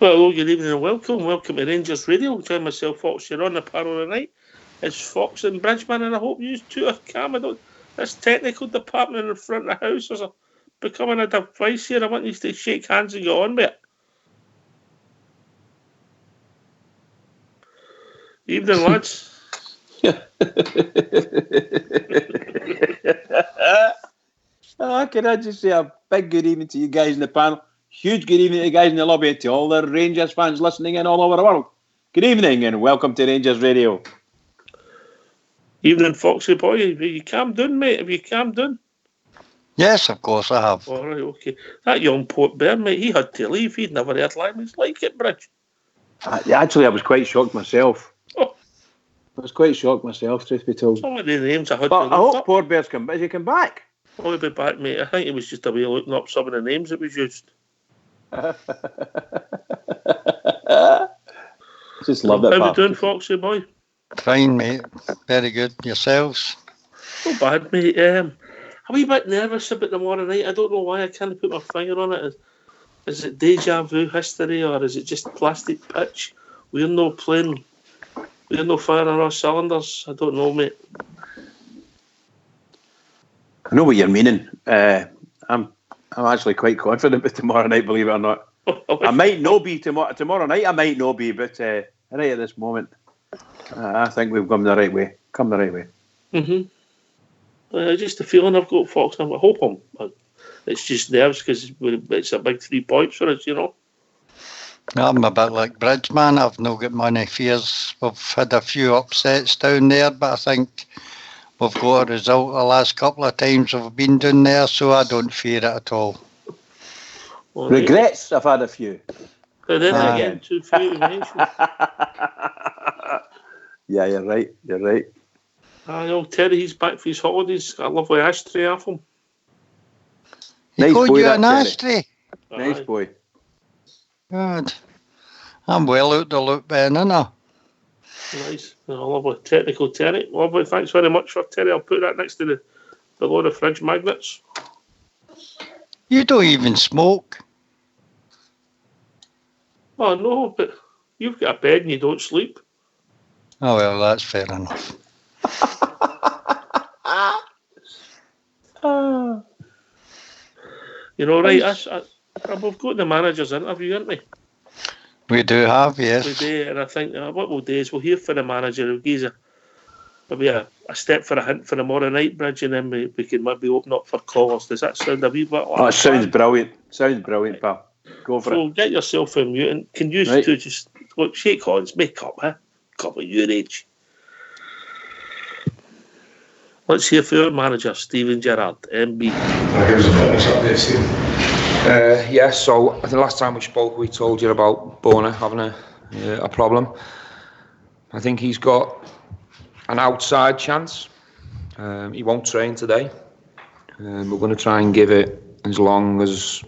Well, hello, good evening and welcome. Welcome to Rangers Radio. Join myself, Fox, you're on the panel tonight. It's Fox and Bridgeman, and I hope you two are calm. This technical department in front of the house is becoming a device here. I want you to shake hands and go on with it. Evening, lads. Can I just say a big good evening to you guys in the panel? Huge good evening to you guys in the lobby and to all the Rangers fans listening in all over the world. Good evening and welcome to Rangers Radio. Evening, Foxy boy. Have you calmed down, mate? Have you calmed down? Yes, of course I have. All right, okay. That young Port Bear, mate, he had to leave. He'd never heard language like it, Bridge. Actually, I was quite shocked myself. Oh. I was quite shocked myself, truth be told. Some of the names I had but to I hope up. Port Bear's come back. Has he come back? Oh, he'll be back, mate. I think it was just a way of looking up some of the names that was used. Just love that. How you doing, Foxy boy? Fine, mate. Very good. Yourselves? Not bad, mate. I'm a wee bit nervous about tomorrow night. I don't know why. I can't put my finger on it. Is it deja vu history or is it just plastic pitch? We're not playing. We're not firing on our cylinders. I don't know, mate. I know what you're meaning. I'm actually quite confident about tomorrow night, believe it or not. I might not be tomorrow night. I might not be, but right at this moment, I think we've come the right way. Just the feeling I've got, Fox. I hope it's just nerves because it's a big 3 points for us, you know. I'm a bit like Bridgeman. I've not got many fears. We've had a few upsets down there, but I think we've got a result the last couple of times we've been down there, so I don't fear it at all. Well, regrets, I've had a few. But then again, too few to mention. Yeah, you're right. I know Terry, he's back for his holidays. Got a lovely ashtray off him. He called you an ashtray? Nice boy. Good. I'm well out the loop then, isn't I? Nice. Lovely. Technical Terry. Lovely. Thanks very much for Terry. I'll put that next to the load of fridge magnets. You don't even smoke. Oh, no, but you've got a bed and you don't sleep. Oh, well, that's fair enough. You know, right, we've got the manager's interview, haven't we? We do have, yes. We do, and I think what we'll do is we'll hear from the manager. He'll give maybe a step for a hint for tomorrow night, Bridge, and then we can maybe open up for callers. Does that sound a wee bit like that? Sounds brilliant. Sounds brilliant, pal. Go for it. So get yourself on mute and can you two just shake hands, make up, huh? Couple of your age. Let's hear from our manager, Stephen Gerrard, MB. Give us a fitness update, Steve. Yeah, so I think last time we spoke, we told you about Boner having a problem. I think he's got an outside chance. He won't train today. We're going to try and give it as long as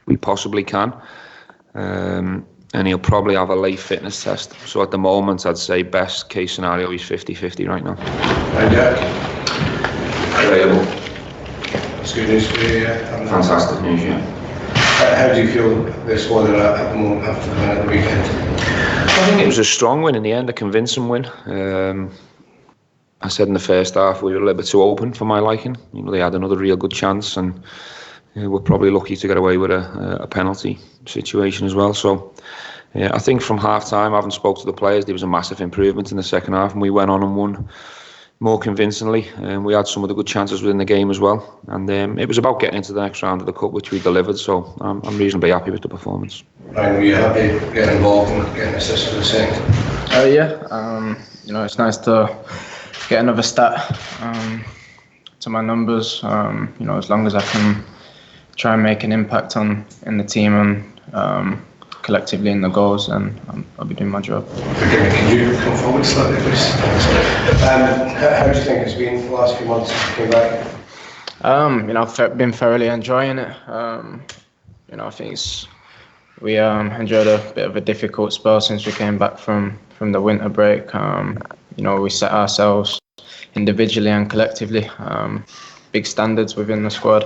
we possibly can. And he'll probably have a late fitness test. So at the moment, I'd say best case scenario, he's 50-50 right now. And Jack? Available. It's good news for you, yeah? Fantastic news, yeah. How do you feel the squad are at the moment after the win at the weekend? I think it was a strong win in the end, a convincing win. I said in the first half we were a little bit too open for my liking. You know, they had another real good chance and we're probably lucky to get away with a penalty situation as well. So I think from half time, I haven't spoke to the players, there was a massive improvement in the second half and we went on and won more convincingly, and we had some of the good chances within the game as well. And it was about getting into the next round of the cup, which we delivered. So I'm reasonably happy with the performance. Ryan, were you happy getting involved and getting assists for the second? Yeah. It's nice to get another stat to my numbers. As long as I can try and make an impact in the team and collectively in the goals, and I'll be doing my job. Can you come forward slightly, please? How do you think it's been the last few months since you came back? I've been thoroughly enjoying it. I think we enjoyed a bit of a difficult spell since we came back from the winter break. We set ourselves individually and collectively big standards within the squad.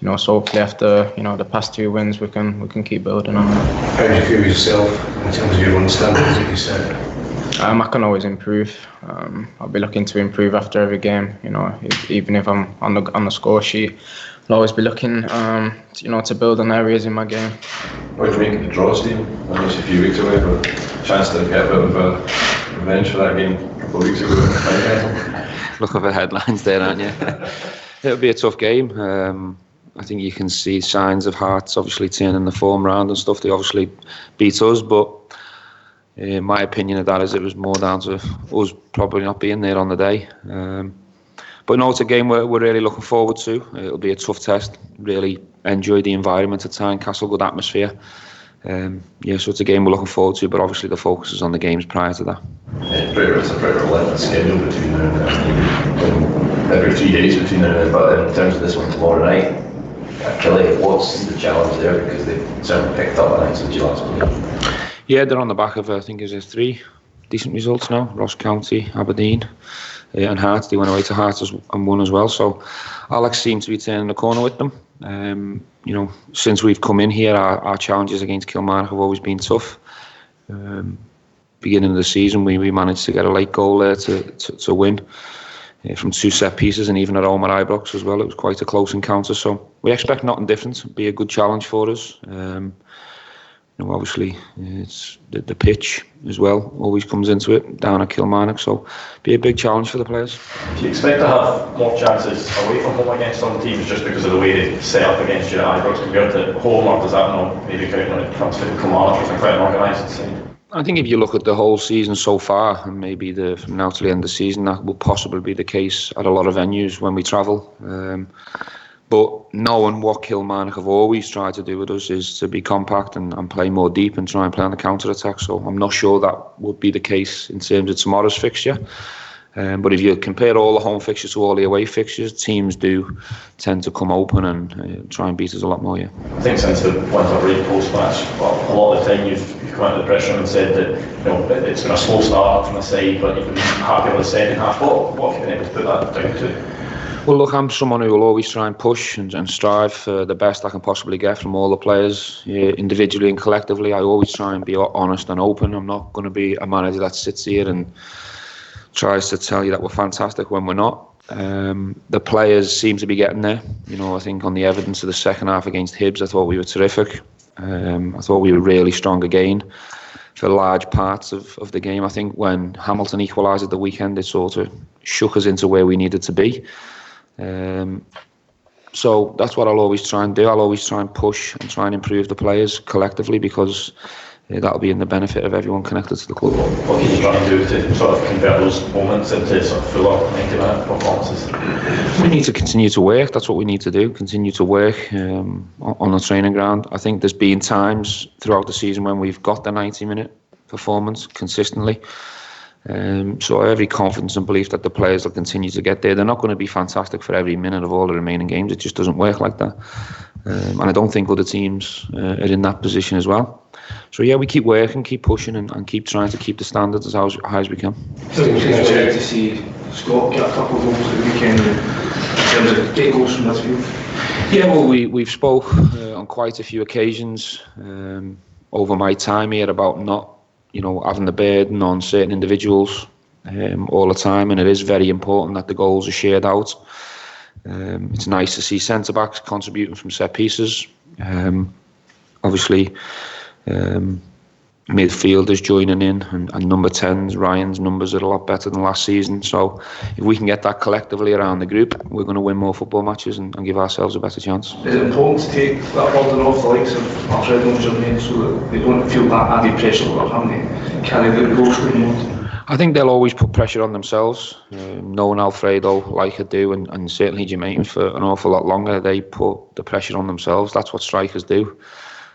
so hopefully after the past 2 wins, we can keep building on. How do you feel yourself in terms of your own standards that you set? I can always improve. I'll be looking to improve after every game. Even if I'm on the score sheet, I'll always be looking, to build on areas in my game. What do you make of the draw, Stephen? I know it's a few weeks away, but a chance to get a bit of revenge for that game a couple of weeks ago. Look at the headlines there, aren't you? It'll be a tough game. I think you can see signs of Hearts obviously turning the form round and stuff. They obviously beat us, but my opinion of that is it was more down to us probably not being there on the day. But no, it's a game we're really looking forward to. It'll be a tough test. Really enjoy the environment at Tynecastle, good atmosphere. So it's a game we're looking forward to, but obviously the focus is on the games prior to that. It's a pretty relentless schedule between now and then. Every 3 days between now and then, but in terms of this one tomorrow night, Kelly, what's the challenge there? Because they've certainly picked up, I think, since you last played. Yeah, they're on the back of, I think, is 3 decent results now. Ross County, Aberdeen, and Hearts. They went away to Hearts and won as well. So Alex seems to be turning the corner with them. Since we've come in here, our challenges against Kilmarnock have always been tough. Beginning of the season, we managed to get a late goal there to win from 2 set pieces, and even at home at Ibrox as well. It was quite a close encounter. So we expect nothing different. It'll be a good challenge for us. Obviously, it's the pitch as well always comes into it down at Kilmarnock, so be a big challenge for the players. Do you expect to have more chances away from home against some teams just because of the way they set up against you at Ibrox compared to home, or does that maybe count when it comes to Kilmarnock, which is quite an organised side? I think if you look at the whole season so far, and maybe from now to the end of the season, that will possibly be the case at a lot of venues when we travel. But knowing what Kilmarnock have always tried to do with us is to be compact and play more deep and try and play on the counter-attack. So I'm not sure that would be the case in terms of tomorrow's fixture. But if you compare all the home fixtures to all the away fixtures, teams do tend to come open and try and beat us a lot more, yeah. I think since the Winter break post-match, a lot of the time you've come out of the press room and said that it's been a slow start from the side, but you've been happy with the second half. What have you been able to put that down to? Well, look, I'm someone who will always try and push and strive for the best I can possibly get from all the players, individually and collectively. I always try and be honest and open. I'm not going to be a manager that sits here and tries to tell you that we're fantastic when we're not. The players seem to be getting there. I think on the evidence of the second half against Hibs, I thought we were terrific. I thought we were really strong again for large parts of the game. I think when Hamilton equalised at the weekend, it sort of shook us into where we needed to be. So that's what I'll always try and do. I'll always try and push and try and improve the players collectively, because that'll be in the benefit of everyone connected to the club. What can you try and do to sort of convert those moments into sort of fuller 90-minute performances? We need to continue to work. That's what we need to do. Continue to work on the training ground. I think there's been times throughout the season when we've got the 90-minute performance consistently. So I have every confidence and belief that the players will continue to get there. They're not going to be fantastic for every minute of all the remaining games. It just doesn't work like that. And I don't think other teams are in that position as well. So yeah, we keep working, keep pushing, and keep trying to keep the standards as high as we can. So it's great to see Scott get a couple of goals at the weekend in terms of take goals from Midfield. Yeah, well, we've spoke on quite a few occasions over my time here about not having the burden on certain individuals all the time, and it is very important that the goals are shared out. It's nice to see centre-backs contributing from set pieces. Obviously, midfielders joining in, and number 10s, Ryan's numbers are a lot better than last season. So if we can get that collectively around the group, we're going to win more football matches and give ourselves a better chance. Is it important to take that burden off the likes of Alfredo and Jermaine so that they don't feel that added pressure of having to carry the goal scoring load? I think they'll always put pressure on themselves. Knowing Alfredo like I do, and certainly Jermaine for an awful lot longer, they put the pressure on themselves. That's what strikers do.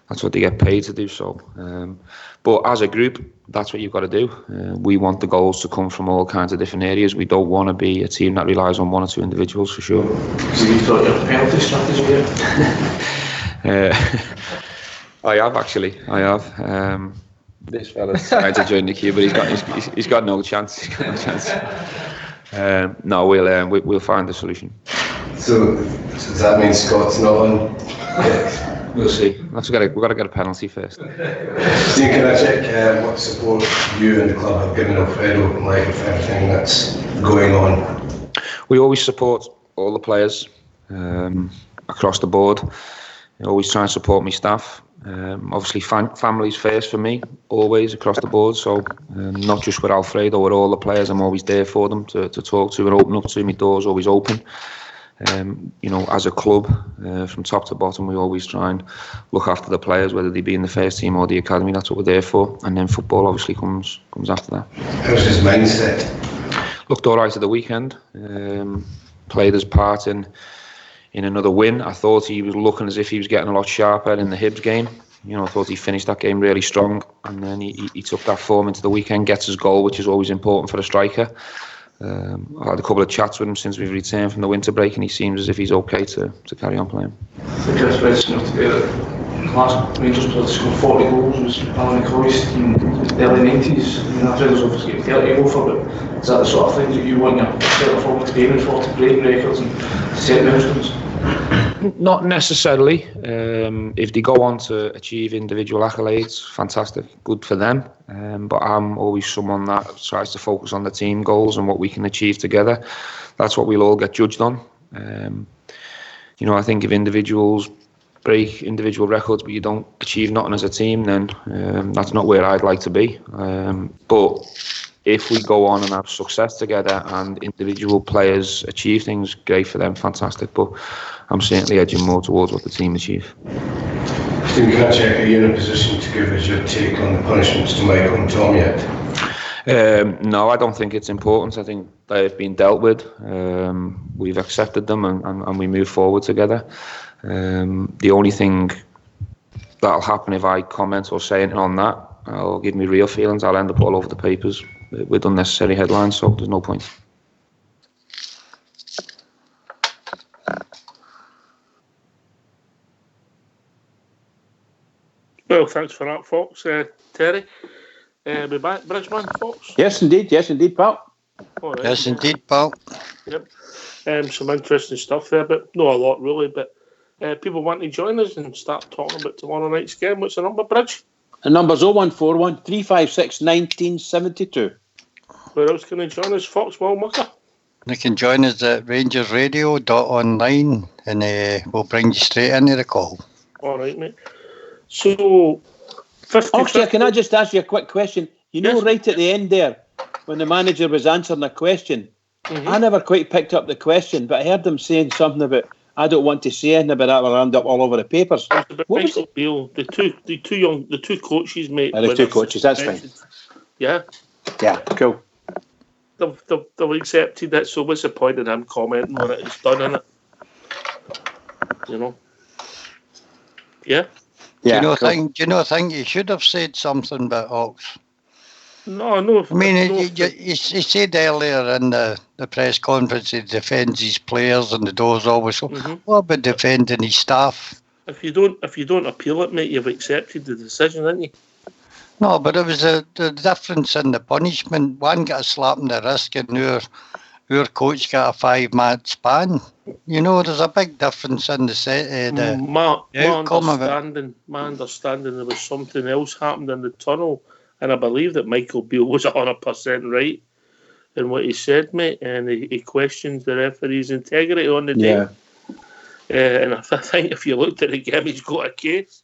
That's what they get paid to do. So, but as a group, that's what you've got to do. We want the goals to come from all kinds of different areas. We don't want to be a team that relies on one or two individuals, for sure. So you thought your penalty strategy there? I have actually. I have. This fella's tried to join the queue, but he's got no chance. He's got no chance. No, we'll find a solution. So does that mean Scott's not on? We'll see. We've got to get a penalty first. Steve, can I check what support you and the club have given Alfredo in light of everything that's going on? We always support all the players across the board. I always try and support my staff. Obviously, family's first for me, always across the board. So, not just with Alfredo, with all the players, I'm always there for them to talk to and open up to. My door's always open. As a club, from top to bottom, we always try and look after the players, whether they be in the first team or the academy. That's what we're there for. And then football obviously comes after that. How's his mindset? Looked all right at the weekend. Played his part in another win. I thought he was looking as if he was getting a lot sharper in the Hibs game. I thought he finished that game really strong, and then he took that form into the weekend, gets his goal, which is always important for a striker. I had a couple of chats with him since we've returned from the winter break, and he seems as if he's okay to carry on playing. I think I read something today that the last Rangers player to score 40 goals was Alan Coist in the early 90s. I mean, I've read there's obviously getting 30 over, but is that the sort of things that you want your centre forward to be aiming for, to break records and set milestones? Not necessarily. If they go on to achieve individual accolades, fantastic, good for them. But I'm always someone that tries to focus on the team goals and what we can achieve together. That's what we'll all get judged on. I think if individuals break individual records but you don't achieve nothing as a team, then that's not where I'd like to be. But if we go on and have success together and individual players achieve things, great for them, fantastic. But I'm certainly edging more towards what the team achieve. Steve, can I check, are you in a position to give us your take on the punishments to Michael and Tom yet? No, I don't think it's important. I think they've been dealt with. We've accepted them and we move forward together. The only thing that'll happen if I comment or say anything on that, I'll give me real feelings. I'll end up all over the papers with unnecessary headlines, so there's no point. Well, thanks for that, Fox. Terry, be back, Bridgeman, Fox? Yes, indeed, pal. All right. Yes, indeed, pal. Yep. Some interesting stuff there, but not a lot really. But people want to join us and start talking about tomorrow night's game. What's the number, Bridge? The number's 0141 356 1972. Where else can they join us, Fox Mucker? They can join us at rangersradio.online and we'll bring you straight into the call. All right, mate. So, 50. Can I just ask you a quick question? Yes. Right at the end there, when the manager was answering a question, I never quite picked up the question, but I heard him saying something about, I don't want to say anything about that, we'll end up all over the papers. What was it? Beale, the two coaches, mate. The two coaches, that's fine. Yeah. Yeah, cool. They've accepted it, so what's the point of them commenting on it? It's done, innit? Yeah? Yeah, do you not think you should have said something about Ox? No. I mean, he said earlier in the press conference he defends his players and the door's always open. What about defending his staff? If you don't appeal it, mate, you've accepted the decision, haven't you? No, but it was the difference in the punishment. One got a slap in the wrist and our coach got a 5-match ban. There's a big difference in the outcome of it. My understanding, there was something else happened in the tunnel, and I believe that Michael Beale was 100% right in what he said, mate, and he questions the referee's integrity on the day. And I think if you looked at the game, he's got a case.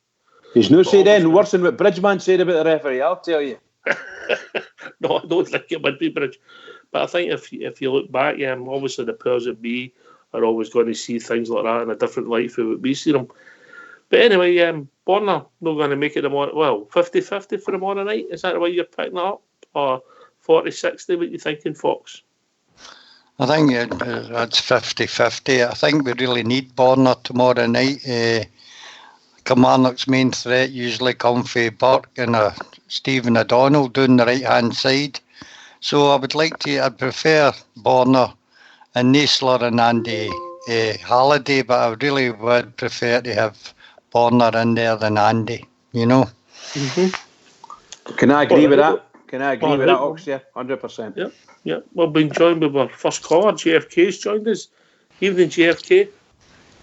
He's no said anything worse than what Bridgeman said about the referee, I'll tell you. No, I don't think it would be Bridge. But I think if you look back, obviously the powers that be are always going to see things like that in a different light from what we see them. But anyway, Bonner not going to make it tomorrow. Well, 50-50 for tomorrow night. Is that the way you're picking it up? Or 40-60, what you thinking, Fox? I think that's 50-50. I think we really need Bonner tomorrow night. Kilmarnock's main threat usually come from Burke and Stephen O'Donnell down the right-hand side. So I'd prefer Bonner and Naisler and Andy Halliday, but I really would prefer to have Bonner in there than Andy, Can I agree with that? Can I agree with that, Ox? Yeah, 100%. Yeah. We've been joined with our first caller. JFK's joined us. Evening, JFK.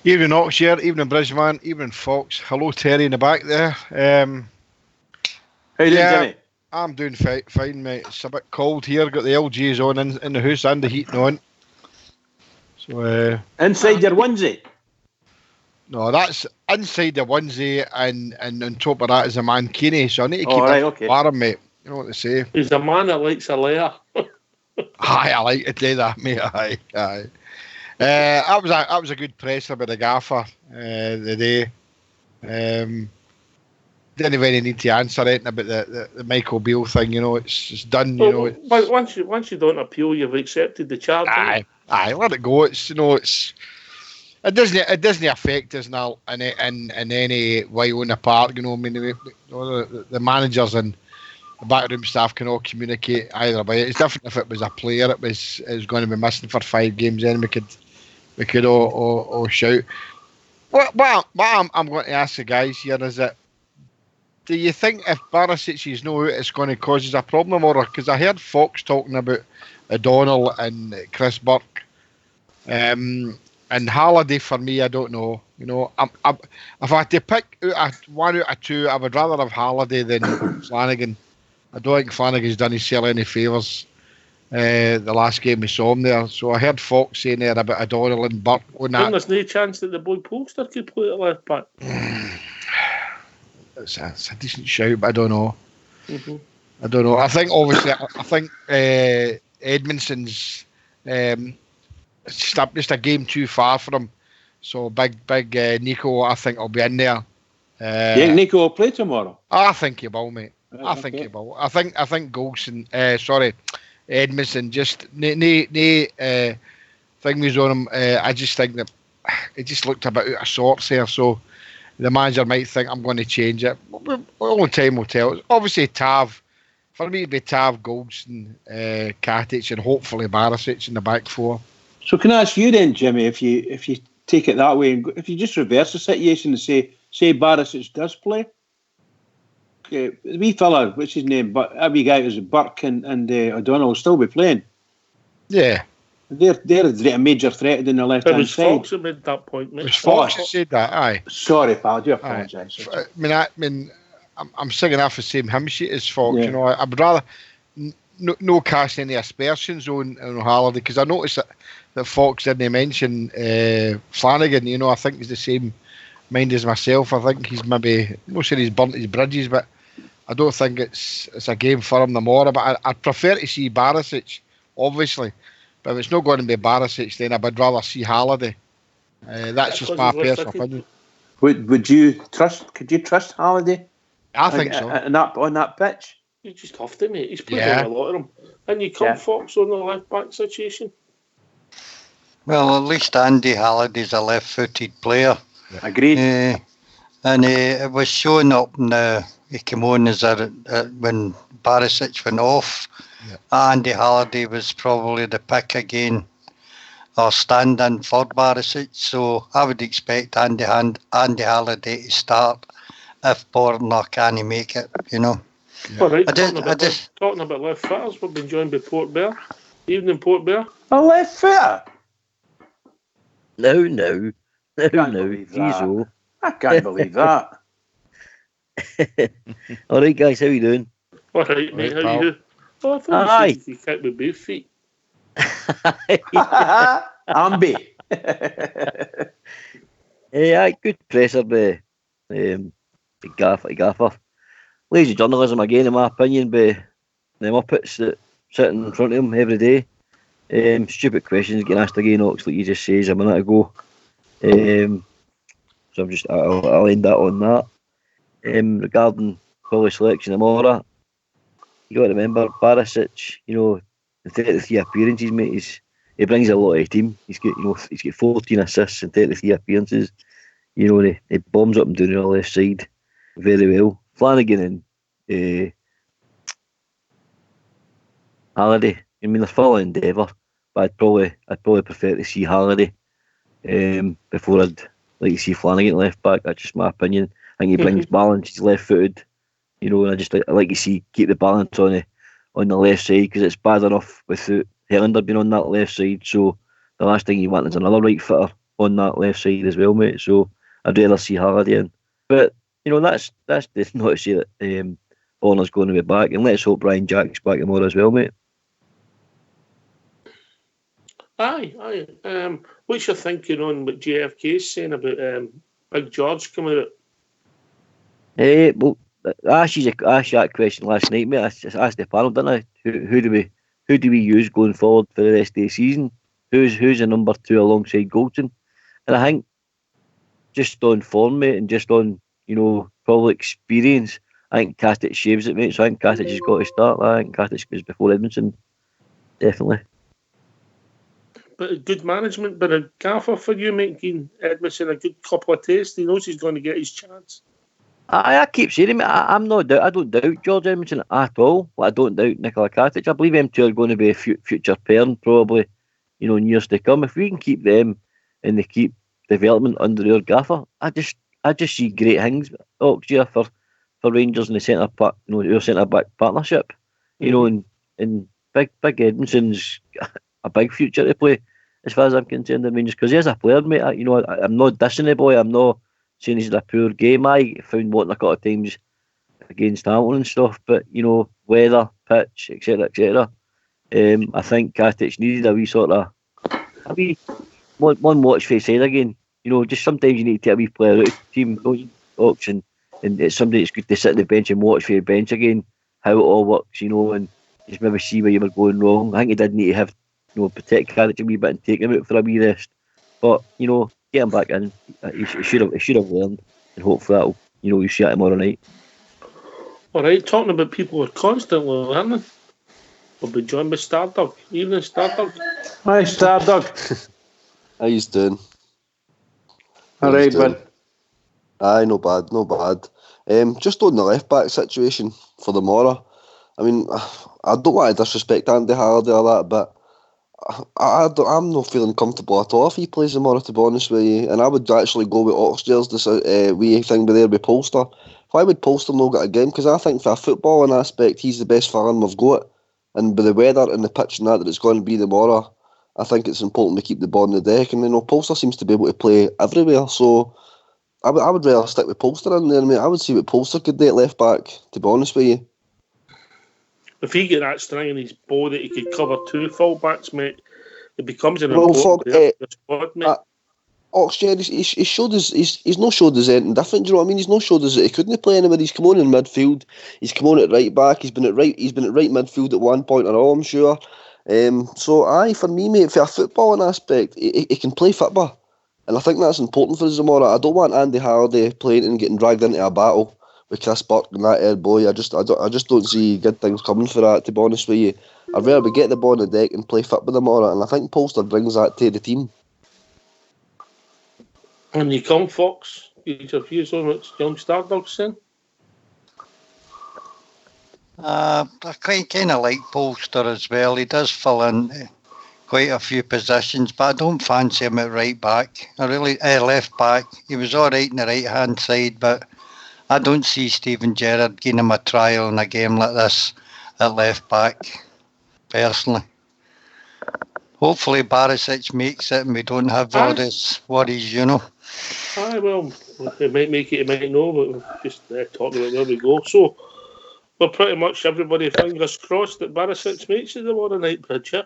Evening, Oxshire. Evening, Bridgeman. Evening, Fox. Hello, Terry in the back there. How you doing, Jimmy? I'm doing fine, mate. It's a bit cold here. Got the LGs on in the house and the heating on. So inside your onesie? No, that's inside the onesie, and on top of that is a mankini. So I need to keep it warm, mate. You know what to say? He's a man that likes a layer. Aye, I like to do that, mate. Aye. That was a good presser by the gaffer the day. Didn't really need to answer anything about the Michael Beale thing. You know, it's done. You know, once you don't appeal, you've accepted the charge. Aye, let it go. It doesn't affect us now in any way on the park. You know, I mean, the managers and the backroom staff can all communicate either way. It's different if it was a player. It was going to be missing for 5 games. Then we could all shout. What I'm going to ask the guys here is that, do you think if Barisic is no out, it's going to cause us a problem, or because I heard Fox talking about O'Donnell and Chris Burke, and Halliday for me, I don't know. You know, if I had to pick one out of two, I would rather have Halliday than Flanagan. I don't think Flanagan's done himself any favours the last game we saw him there. So I heard Fox saying there about O'Donnell and Burke on that. There's no chance that the boy Polster could play at left back. It's a decent shout, but I don't know. Mm-hmm. I don't know. I think obviously, Edmondson's just a game too far for him. So big Nico, I think, will be in there. You think Nico will play tomorrow? I think he will, mate. I think he will. I think Golson, Edmondson, just thing was on him. I just think that it just looked a bit out of sorts there. So the manager might think I'm going to change it. Only time will tell. Obviously, Tav. For me, it'd be Tav, Goldson, Katic, and hopefully Barisic in the back four. So can I ask you then, Jimmy, if you take it that way, and if you just reverse the situation and say Barisic does play, the wee fella, what's his name? But every guy was Burke and O'Donnell will still be playing. Yeah. They're a major threat in the left-hand side. Fox who made that point, mate. It was Fox who said that, aye. Sorry, pal, I do apologise. I mean, I'm singing off the same hymn sheet as Fox, you know. I would rather no cast any aspersions on Halliday, because I noticed that Fox didn't mention Flanagan. You know, I think he's the same mind as myself. I think he's maybe, I'm not sure he's burnt his bridges, but I don't think it's a game for him tomorrow. But I'd prefer to see Barisic, obviously. But if it's not going to be Barisic, then I'd rather see Halliday. That's just my personal opinion. Would you trust? Could you trust Halliday? I think so. On that pitch, you just have to, mate. He's played a lot of them, and you come Fox on the left back situation. Well, at least Andy Halliday's a left-footed player. Agreed. And it was showing up in he came on as when Barisic went off. Yeah. Andy Halliday was probably the pick again, or stand-in for Barisic. So I would expect Andy Halliday to start if Borna can't make it, you know. Yeah. All right, talking about left footers, we've been joined by Port Bear. Evening, Port Bear. A left footer? No. Easy. I can't believe that. All right, guys, how you doing? All right, mate, how are you? Oh, I thought you kicked with both feet. Ambi. Good presser by the gaffer. Lazy journalism again, in my opinion, by the Muppets that sit in front of him every day. Stupid questions getting asked again, Ox, like you just says a minute ago. So I'll end that on that. Regarding Polly selection tomorrow, you got to remember Barisic, you know, the 33 appearances, mate, he brings a lot of team. He's got 14 assists and 33 appearances. You know, he bombs up and down on the left side very well. Flanagan and Halliday, I mean, they're full of endeavour, but I'd probably prefer to see Halliday before I'd like to see Flanagan left back. That's just my opinion. I think he brings balance. He's left-footed, you know, and I like to see keep the balance on the left side, because it's bad enough without Helander being on that left side. So the last thing you want is another right footer on that left side as well, mate. So I'd rather see Haji in. But that's not to say that Horner's going to be back, and let's hope Brian Jack's back tomorrow as well, mate. Aye. What's your thinking on what JFK's saying about Big George coming out? Well, I asked that question last night, mate. I just asked the panel, didn't I? Who do we use going forward for the rest of the season? Who's the number 2 alongside Goldson? And I think just on form, mate, and just on probably experience, I think Katic shaves it, mate. So I think Katic has got to start. I think Katic goes before Edmondson, definitely. But good management, but a gaffer for you, making Edmondson a good couple of tastes. He knows he's going to get his chance. I keep saying, mate, I don't doubt George Edmondson at all. I don't doubt Nicola Katic. I believe them two are going to be a future pair, probably, in years to come. If we can keep them and they keep development under their gaffer, I just see great things next year for Rangers in the centre back, your centre back partnership. And Big Edmondson's a big future to play, as far as I'm concerned, in Rangers, because he is a player, mate. I'm not dissing the boy. I'm not saying he's a poor game. I found watching a couple of times against Hamilton and stuff, but weather, pitch, etc. I think Katic needed a wee one watch for his side again. Just sometimes you need to take a wee player out of the team, auction, and it's somebody that's good to sit on the bench and watch for your bench again, how it all works, and just maybe see where you were going wrong. I think he did need to have protect Katic a wee bit and take him out for a wee rest. But get him back in. He should have learned, and hopefully that'll you see it tomorrow night. All right, talking about people who are constantly learning. We'll be joined by Stardog. Evening, Stardog. Hi, Stardog. How you doing? All right, man. Aye, no bad. Just on the left back situation for the Mora. I mean, I don't want to disrespect Andy Halliday or that, but I'm not feeling comfortable at all if he plays tomorrow, to be honest with you. And I would actually go with Oxford's this wee thing with there with Polster. Why would Polster not get a game? Because I think for a footballing aspect, he's the best foreign we've got. And with the weather and the pitch and that it's going to be tomorrow, I think it's important to keep the ball on the deck. And Polster seems to be able to play everywhere. So I would rather stick with Polster in there, mate. I would see what Polster could do at left back, to be honest with you. If he get that string in his bow that he could cover 2 full-backs, mate, it becomes an important player for the squad, mate. Oxford, he's showed us, he's not showed us anything different, do you know what I mean? He's not showed us that he couldn't play anywhere. He's come on in midfield, he's come on at right back, he's been at right midfield at one point or all, I'm sure. So for me, mate, for a footballing aspect, he can play football. And I think that's important for Zamora. I don't want Andy Halliday playing and getting dragged into a battle with Chris Burke and that air boy. I just don't see good things coming for that, to be honest with you. I'd rather get the ball on the deck and play football tomorrow, and I think Polster brings that to the team. And you come, Fox, get your views on what young Stardog's saying? I kind of like Polster as well. He does fill in quite a few positions, but I don't fancy him at right back. Left back. He was all right in the right hand side, but I don't see Steven Gerrard giving him a trial in a game like this at left back, personally. Hopefully Barisic makes it and we don't have all this worries, Aye, well, it might make it, it might no, but we're just talking about where we go. So, we're pretty much everybody fingers crossed that Barisic makes it tomorrow night, Bridget.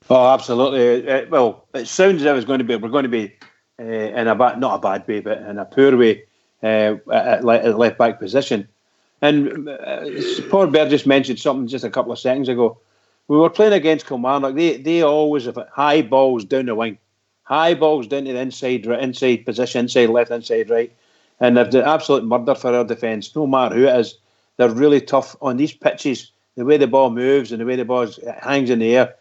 Oh, absolutely. Well, it sounds as if we're going to be in not a bad way, but in a poor way at left back position. And poor Bear just mentioned something just a couple of seconds ago. We were playing against Kilmarnock. They always have high balls down the wing, high balls down to the inside position, inside left, inside right, and they've done absolute murder for our defence. No matter who it is, they're really tough on these pitches. The way the ball moves and the way the ball hangs in the air.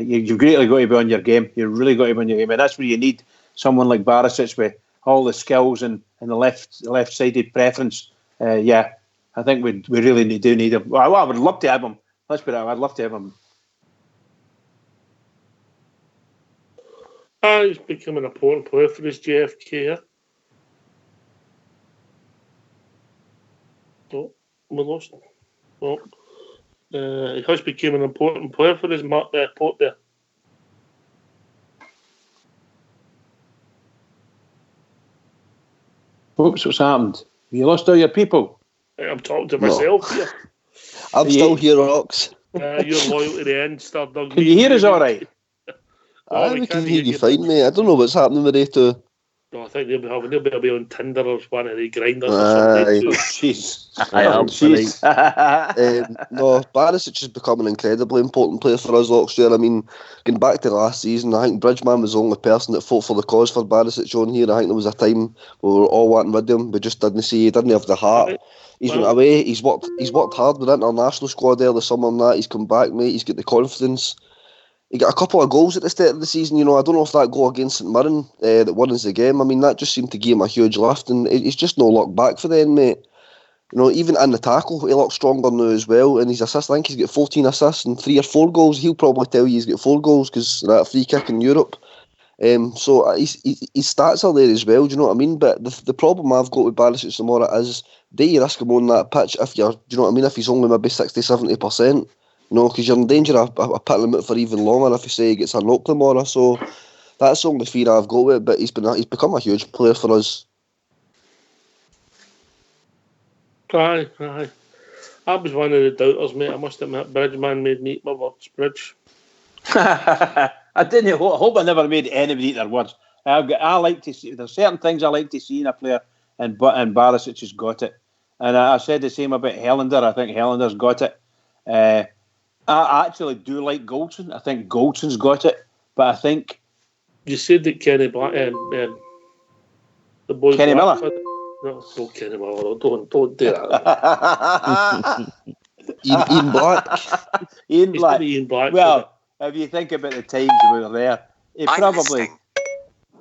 You've really got to be on your game. You've really got to be on your game, and that's where you need someone like Barisic with all the skills and the left-sided preference. I think we really do need him. Well, I would love to have him. Let's put it out. I'd love to have him. He's become an important player for his JFK. Oh, we lost him. Oh. He has become an important player for his port there. What's happened? You lost all your people? I'm talking to myself here. I'm still here, Rox. You're loyal to the end, Star Doug. Can you hear us all right? We can hear you fine, mate. I don't know what's happening with they two. No, I think they'll be on Tinder or one of the grinders or something. Jeez. No, Barisic is becoming an incredibly important player for us, Rox. I mean, going back to last season, I think Bridgeman was the only person that fought for the cause for Barisic on here. I think there was a time we were all wanting with him. We just didn't see. He didn't have the heart. He's went away. He's worked hard with the international squad there this summer and that. He's come back, mate. He's got the confidence. He got a couple of goals at the start of the season. I don't know if that goal against St Mirren that won us the game. I mean, that just seemed to give him a huge lift, and he's just no luck back for them, mate. Even in the tackle, he looks stronger now as well. And his assists, I think he's got 14 assists and 3 or 4 goals. He'll probably tell you he's got 4 goals because of that free kick in Europe. So his stats are there as well. Do you know what I mean? But the problem I've got with Barisic tomorrow is, do you risk him on that pitch if you're? Do you know what I mean? If he's only maybe 60-70%. Because you're in danger of putting him out for even longer if you say he gets a knock tomorrow. So that's the only fear I've got with it. But he's become a huge player for us. Aye. I was one of the doubters, mate. I must admit, Bridgeman made me eat my words, Bridge. I didn't. I hope I never made anybody eat their words. I like to see. There's certain things I like to see in a player, and Barisic has got it. And I said the same about Helander. I think Helander's got it. I actually do like Goldson. I think Goldson's got it, but I think you said that Kenny Black, the boy Kenny Black, Miller. No, Kenny Miller. Don't do that. Ian Black. Ian Black. Well, if you think about the times we were there, he probably.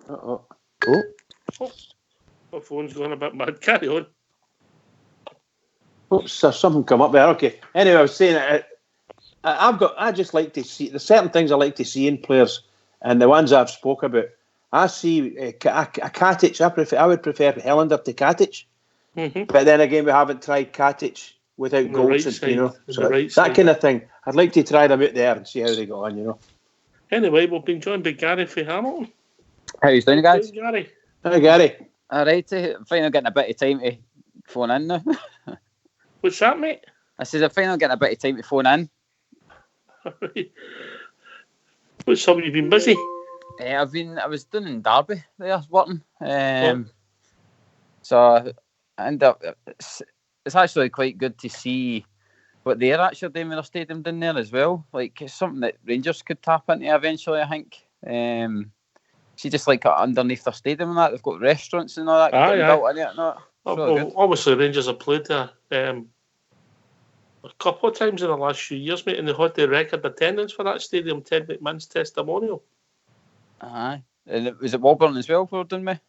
Oh. My phone's going a bit mad. Carry on. Oops, there's something come up there. Okay. Anyway, I was saying I just like to see. There's certain things I like to see in players, and the ones I've spoke about. I see a Katic. I would prefer Helander to Katic, but then again, we haven't tried Katic without Goldson. So that kind of thing. I'd like to try them out there and see how they go on. Anyway, we've been joined by Gary from Hamilton. How you doing, guys? Gary. Hi, Gary. All right. Finally getting a bit of time to phone in now. What's that, mate? I said I'm finally getting a bit of time to phone in. What's up? You've been busy? I was down in Derby there working. So I ended up. It's actually quite good to see what they're actually doing with their stadium down there as well. Like, it's something that Rangers could tap into eventually, I think. See, just like underneath their stadium and that, they've got restaurants and all that built in it and all that. Really obviously, Rangers have played there a couple of times in the last few years, mate, and they had the record attendance for that stadium, Ted McMahon's testimonial. Aye. And was it Woburn as well, didn't we?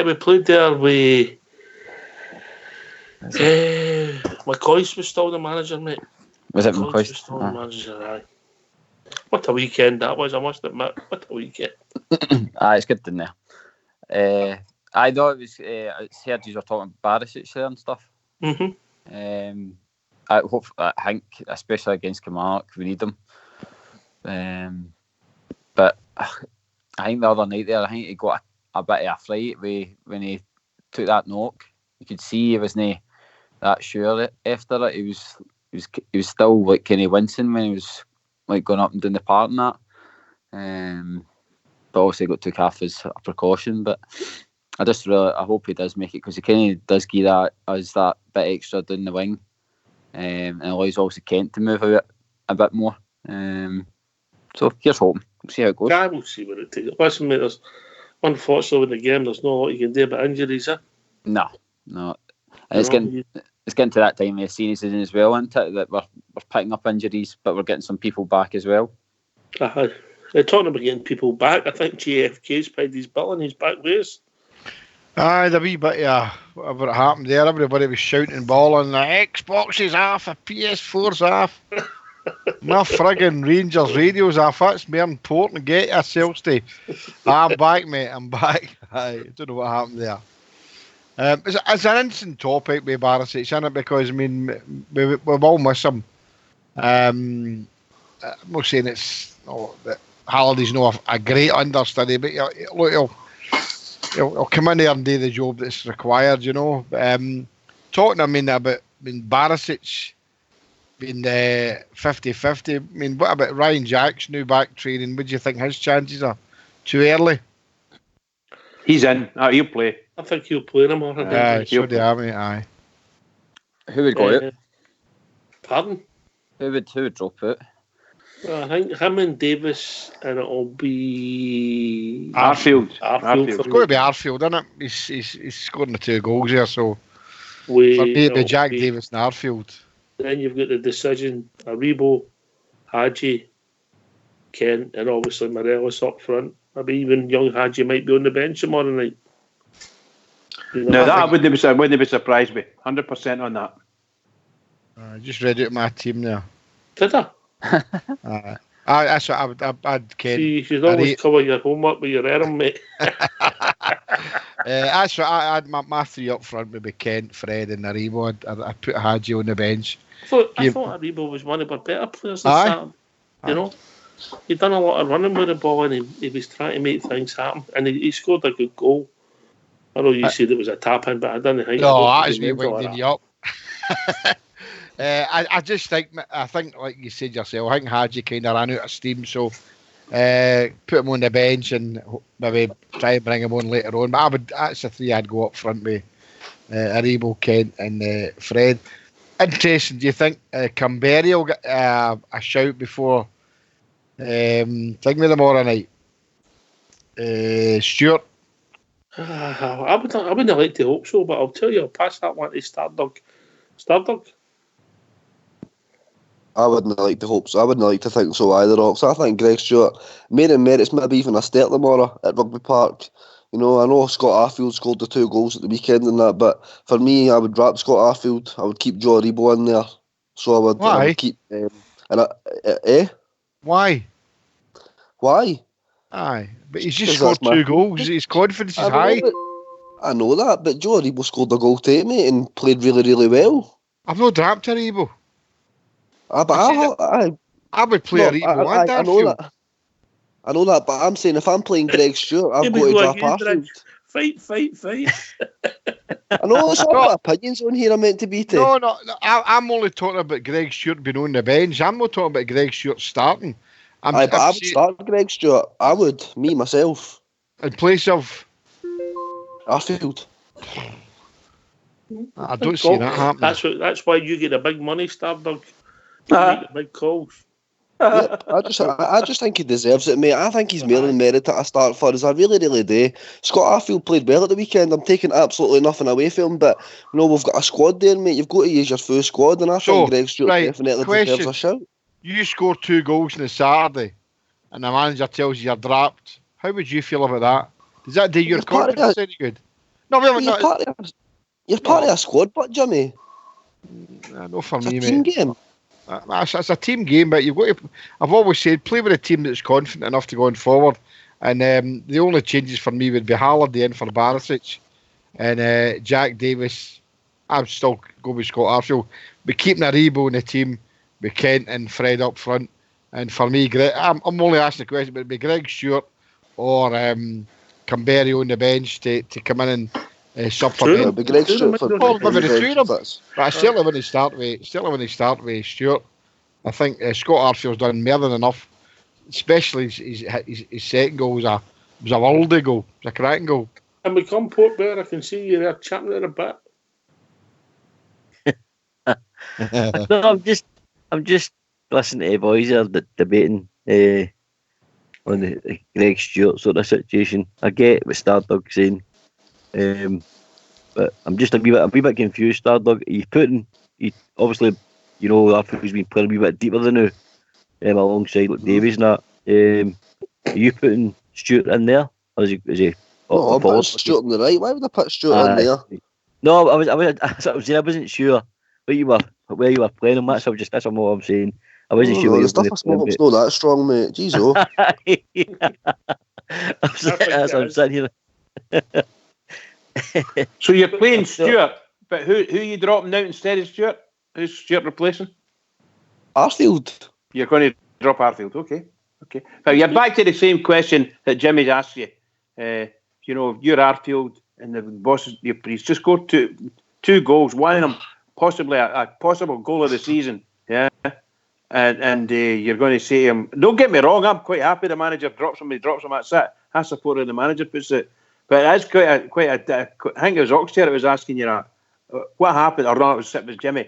We played there with... McCoy's was still the manager, mate. Was it McCoy's? McCoy's? Was still the manager, aye. What a weekend that was, I must admit. What a weekend. It's good in there. I know it was... I heard you were talking about Barisic there and stuff. I think, especially against Kilmarnock, we need them. But I think the other night there, I think he got a bit of a fright when he took that knock. You could see he wasn't that sure after it. He was still like kind of wincing when he was like going up and down the park and that. But obviously got took off as a precaution. But I hope he does make it, because he kind of does give us that bit extra down the wing, and allows also Kent to move out a bit more. So here's hoping. We'll see how it goes. Yeah, we'll see what it takes. Listen, mate, unfortunately in the game, there's no lot you can do about injuries, No. And it's getting to that time of the season as well, isn't it? That we're picking up injuries, but we're getting some people back as well. Talking about getting people back, I think JFK's paid his bill and he's back with us. Aye, the wee bit of whatever happened there, everybody was shouting ball and the Xbox is off, the PS4's off. My friggin' Rangers radio's off. That's more important. Get yourselves to... I'm back, mate. I'm back. I don't know what happened there. It's an interesting topic with Barisic, isn't it? Because, I mean, we've all missed him. I'm not saying that Halliday's not a great understudy, but look, he'll come in there and do the job that's required, you know. Talking, about Barisic being 50-50. I mean, what about Ryan Jack's new back training? What do you think his chances are? Too early? He's in. He'll play. I think he'll play him on. So do I, mate. Aye. Who would go out? Pardon? Who would drop out? Well, I think him and Davis, and it'll be Arfield. It's going to be Arfield, isn't it? He's scoring the 2 goals here, so for me, it'll be Jack Davis and Arfield. Then you've got the decision: Aribo, Haji, Kent, and obviously Morello up front. Maybe even young Haji might be on the bench tomorrow night. You know, no, that wouldn't be surprised me. 100% on that. I just read out my team there. Did I? That's what I'd Kent. See, you should always cover your homework with your errand, mate. That's what I had. My 3 up front would be Kent, Fred, and Aribo. I'd put Haji on the bench. I thought Aribo was one of our better players than Sam. You know, he'd done a lot of running with the ball, and he was trying to make things happen, and he scored a good goal. I know you said it was a tap in, but I didn't think. No, that is me winding you up. I think, like you said yourself, I think Haji kind of ran out of steam, so put him on the bench and maybe try and bring him on later on. But that's the 3 I'd go up front with Aribo, Kent, and Fred. Interesting. Do you think Canberra will get a shout before thing with tomorrow night? Stuart. I wouldn't like to hope so, but I'll tell you, I'll pass that one to Stardog. Stardog. I wouldn't like to hope so. I wouldn't like to think so either, Ox. I think Greg Stewart merits maybe even a start tomorrow at Rugby Park. You know, I know Scott Arfield scored the 2 goals at the weekend and that, but for me, I would drop Scott Arfield. I would keep Joe Aribo in there. So I would. Why? I would keep. Why? Why? Aye, but he's just scored 2 goals. His confidence is high. I know that, but Joe Aribo scored a goal too, mate, and played really, really well. I've not dropped Aribo. I would play Aribo and Arfield. I know that, but I'm saying if I'm playing Greg Stewart, I've got to drop Arfield. Fight. I know it's all my opinions on here. I'm meant to be. No. I'm only talking about Greg Stewart being on the bench. I'm not talking about Greg Stewart starting. I would start Greg Stewart. I would, me myself, in place of Arfield. I don't see that happening. That's why you get a big money, Stardog. Make the big calls. Yep, I just think he deserves it, mate. I think he's more than merited a start for us. I really, really do. Scott Arfield played well at the weekend. I'm taking absolutely nothing away from him, but you know, we've got a squad there, mate. You've got to use your full squad, and I think Greg Stewart definitely deserves a shout. You scored 2 goals on a Saturday, and the manager tells you you're dropped. How would you feel about that? Does that do your confidence any good? No, you're part of a squad, but Jimmy. No, for me, mate. It's a team game. It's a team game, but you've got to. I've always said play with a team that's confident enough to go on forward. And the only changes for me would be Halliday in for Barisic, and Jack Davis. I'm still going with Scott Arfield, but keeping Aribo in the team with Kent and Fred up front. And for me, I'm only asking the question, but it'd be Greg Stewart or Canberra on the bench to come in and supplement. It'd be Greg Stewart for maybe the 2 of them. But I certainly when they start with Stewart, I think Scott Arfield's done more than enough. Especially his second goal was a worldly goal, it was a cracking goal. And we come Port Bear, I can see you there chatting there a bit. No, I'm just listening to the boys there debating on the Greg Stewart sort of situation. I get what Stardog saying, but I'm just a wee bit confused. Stardog, obviously, you know, Arfield's been playing a wee bit deeper than now, alongside like Davies and that. Are you putting Stewart in there, or is he? No, I'm putting Stewart on the right. Why would I put Stewart in there? No, I wasn't sure where you were playing him. That's all I'm saying. I wasn't sure. The stuff I smoke's not that strong, mate. Jeez, oh. I'm sitting here. So you're playing Stewart, but who are you dropping out instead of Stewart? Who's Stewart replacing? Arfield. You're going to drop Arfield, okay. Now you're back to the same question that Jimmy's asked you. you know, you're Arfield and the bosses, he's just scored two goals, one of them possibly a possible goal of the season, yeah. And you're going to say to him, don't get me wrong, I'm quite happy the manager drops him, that's it. I support how the manager puts it. But that's I think it was Oxford that was asking you that. What happened, or no, it was Jimmy.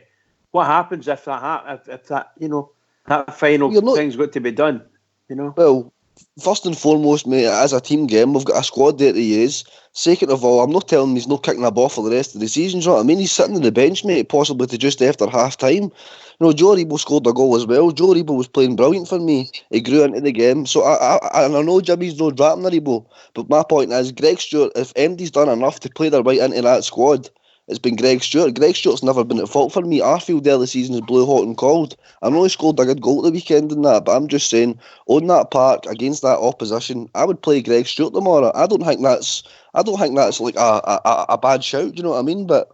What happens if that you know, that final thing's got to be done, you know? Well, first and foremost, mate, as a team game, we've got a squad there to use. Second of all, I'm not telling him he's not kicking a ball for the rest of the season, you know what I mean? He's sitting on the bench, mate, possibly to just after half-time. You know, Joe Rebo scored a goal as well. Joe Rebo was playing brilliant for me. He grew into the game. So I know Jimmy's no dropping the Rebo, but my point is, Greg Stewart, if MD's done enough to play their way into that squad, it's been Greg Stewart. Greg Stewart's never been at fault for me. Arfield there this season is blue hot and cold. I know he scored a good goal at the weekend in that, but I'm just saying, on that park against that opposition, I would play Greg Stewart tomorrow. I don't think that's like a bad shout. Do you know what I mean? But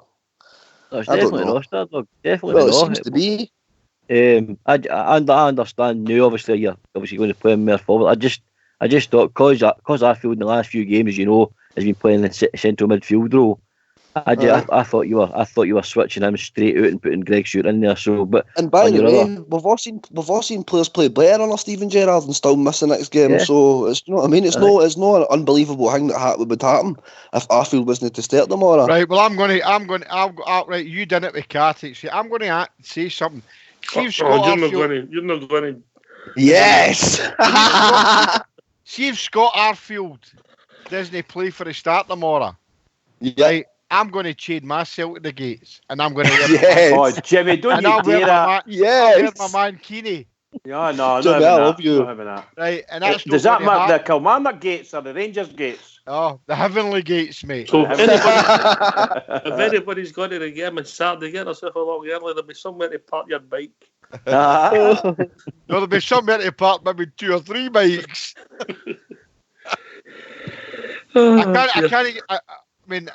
no, it's definitely not, Stardog. Definitely well, not. it seems to be. I understand now. Obviously, you're going to play him more forward. I just thought because Arfield in the last few games, you know, has been playing the central midfield role. I thought you were switching him straight out and putting Greg Stewart in there. So, but and by the way, we've all seen players play better under Steven Gerrard and still miss the next game. Yeah. So it's, you know what I mean. It's not an unbelievable thing that would happen if Arfield wasn't to start tomorrow. Right. Well, right. You done it with Carty. I'm going to say something. You're not going to. Yes. See if Scott Arfield doesn't play for the start tomorrow. Yeah. Right. I'm going to chain myself to the gates, and I'm going to. Yes. Oh, Jimmy, don't you dare that! Yes. I'll wear my man Keeney. Yeah, no, Jimmy, I love you. Not having that. Right, and that's does that mark the Kilmarnock gates or the Rangers gates? Oh, the heavenly gates, mate. So if anybody's going to the game on Saturday, get yourself along early. There'll be somewhere to park your bike. No, there'll be somewhere to park maybe 2 or 3 bikes. I mean,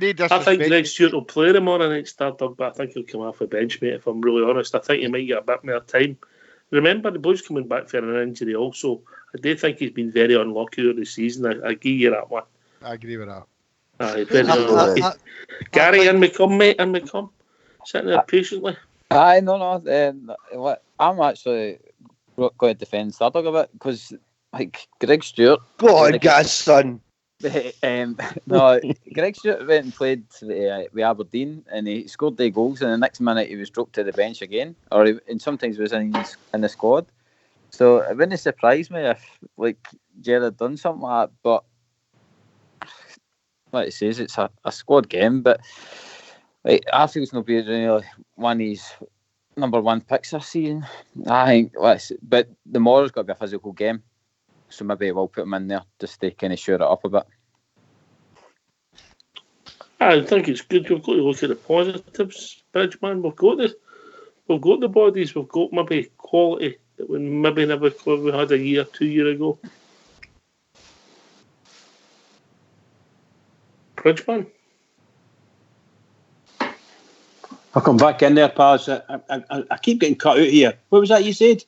I think Greg Stewart will play tomorrow night, Stardog, but I think he'll come off the bench, mate, if I'm really honest. I think he might get a bit more time. Remember, the boy's coming back for an injury also. I do think he's been very unlucky over the season. I give you that one. I agree with that. Aye, very unlucky. Gary, in me come, mate, in me come. Sitting there patiently. Aye, no. I'm actually going to defend Stardog a bit, because, like, Greg Stewart... Go on, gas, son. No, Greg Stewart went and played with Aberdeen, and he scored 2 goals, and the next minute he was dropped to the bench again, and sometimes was in the squad. So it wouldn't surprise me if, like, Gerrard done something like that. But like it says, it's a squad game. But like, Arfield's not being really one of his number 1 picks this season. I think, but the morrow's got to be a physical game. So maybe we'll put him in there just to kind of shore it up a bit. I think it's good. We've got to look at the positives, Bridgeman. We've got the bodies. We've got maybe quality that we maybe never had a year, 2 years ago. Bridgeman. I'll come back in there, pals. I keep getting cut out here. What was that you said?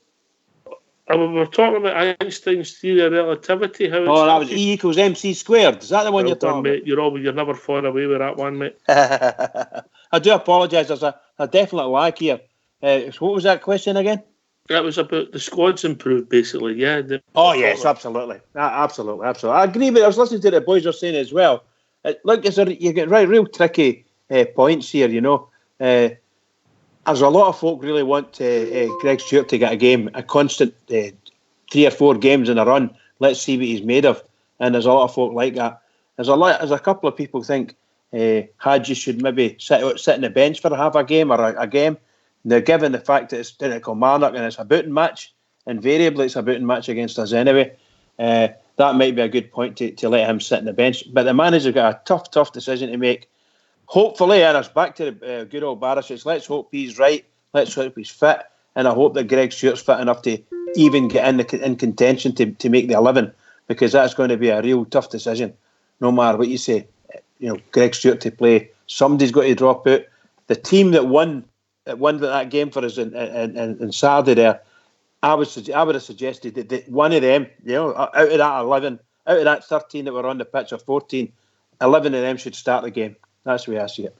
We're talking about Einstein's theory of relativity. That was E equals MC squared. Is that the one you're talking about? You're never far away with that one, mate. I do apologise. There's a definite lag here. So what was that question again? That was about the squad's improved, basically. Yeah. Yes, absolutely. Absolutely. I agree with it. I was listening to the boys are saying as well. Look, you get real tricky points here, you know. There's a lot of folk really want Greg Stewart to get a game, a constant 3 or 4 games in a run. Let's see what he's made of. And there's a lot of folk like that. There's a couple of people think Haji should maybe sit on the bench for half a game or a game. Now, given the fact that it's down at Kilmarnock and it's a booting match, invariably it's a booting match against us anyway, that might be a good point to let him sit on the bench. But the manager's got a tough decision to make. Hopefully, and it's back to the good old Barisic. Let's hope he's right. Let's hope he's fit. And I hope that Greg Stewart's fit enough to even get in contention to make the 11, because that's going to be a real tough decision. No matter what you say, you know, Greg Stewart to play. Somebody's got to drop out. The team that won that game for us in Saturday there, I would have suggested that one of them, you know, out of that 11, out of that 13 that were on the pitch, or 14, 11 of them should start the game. That's the way I see it.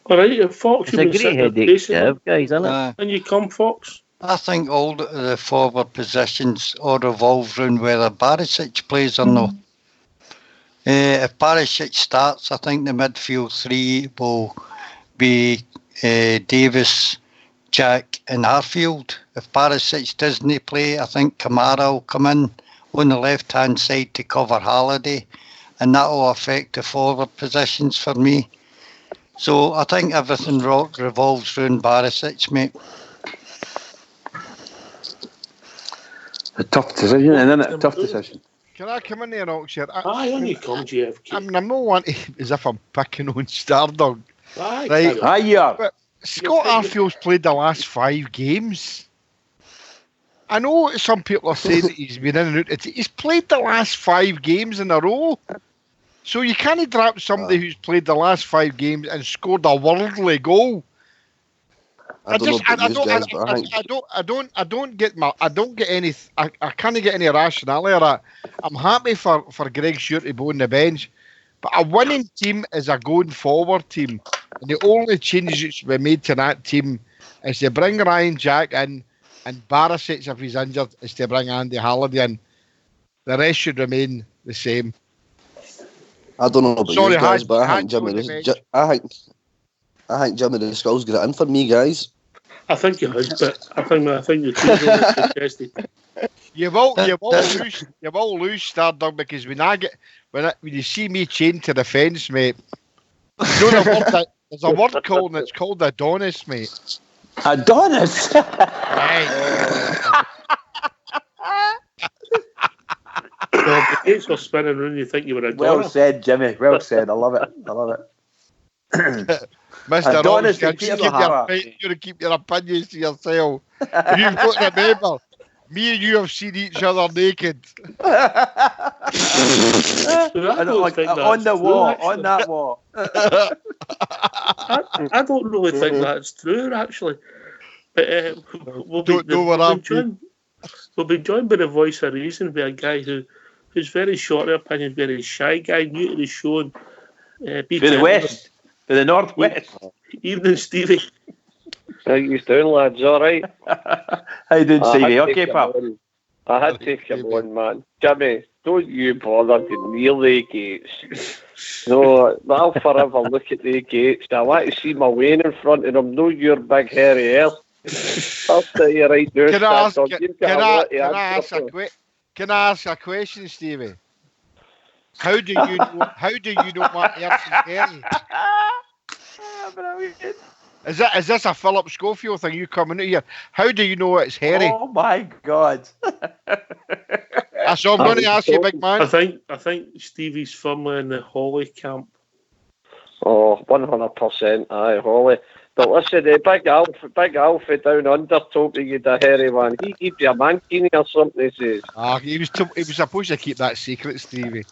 All right, Fox, It's a great headache to have, guys, isn't it? And you come, Fox. I think all the forward positions all revolve around whether Barisic plays or not. If Barisic starts, I think the midfield three will be Davis, Jack and Arfield. If Barisic doesn't play, I think Kamara will come in on the left-hand side to cover Halliday, and that will affect the forward positions for me. So I think everything revolves around Barisic, mate. A tough decision, isn't it? A tough decision. Can I come in there, Oxford? On you come, GFK. I'm not wanting as if I'm picking on Stardog. Right. Aye, you are. But Scott Arfield's played the last 5 games. I know some people are saying that he's been in and out. He's played the last 5 games in a row. So you can't drop somebody who's played the last 5 games and scored a worldly goal. I don't get any rationality of that. I'm happy for Greg Stewart to be on the bench, but a winning team is a going forward team, and the only changes that should be made to that team is to bring Ryan Jack in, and Barisic, if he's injured, is to bring Andy Halliday in. The rest should remain the same. I don't know about you guys, but I think Jimmy the Skull's got it in for me, guys. I think you would, but I think the two are contested. You will lose, Stardog, because when you see me chained to the fence, mate, you know there's a word called, and it's called Adonis, mate. Adonis? Right. The gates were spinning around, you think you were a dollar. Well said, Jimmy. Well said. I love it. Mr. Adonis, you to keep your opinions to yourself. You've got to remember, me and you have seen each other naked. On the wall, on that wall. I don't really think that's true, actually. But we'll be joined by the voice of reason, by a guy who's very short of opinion, very shy guy, new to the show. And, for the West. For the Northwest. Evening, Stevie. How you doing, lads? All right? How you doing, Stevie? Okay, pal. I had to come on, man. Jimmy, don't you bother to near the gates. No, I'll forever look at the gates. I want to see my Wayne in front of them. No, your big hairy ass. I'll tell you right now. Can I ask a question, Stevie? How do you know what earth's hairy? Is this a Philip Schofield thing? You coming out here? How do you know it's hairy? Oh my God! So I'm going to ask you, big man. I think Stevie's firmly in the Holly camp. Oh, 100%. Aye, Holly. But listen, Big Alfie down under told me you'd a hairy one. He gave you a mankini or something, he says. He was supposed to keep that secret, Stevie.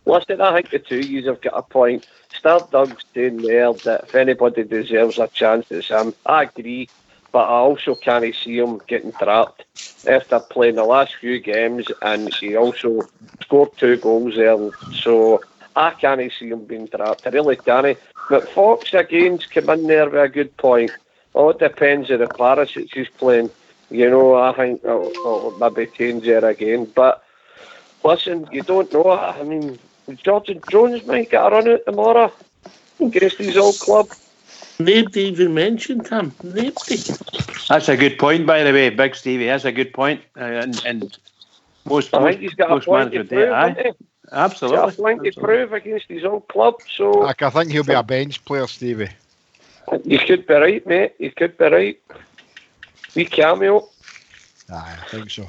Listen, I think the two of you have got a point. Stardug's saying there that if anybody deserves a chance, it's him. I agree, but I also can't see him getting trapped after playing the last few games, and he also scored 2 goals there. So I can't see him being trapped. I really can't. But Fox again's come in there with a good point. All it depends on if Barisic is playing. You know, I think I'll maybe change there again. But listen, you don't know. I mean, Jordan Jones might get a run out tomorrow against his old club. Nobody even mentioned him. Nobody. That's a good point, by the way, Big Stevie. That's a good point. And most I think he's got a point to prove, hasn't he? Absolutely. He's got a point to prove against his old club. So I think he'll be a bench player, Stevie. You could be right, mate. You could be right. We cameo. Aye, I think so.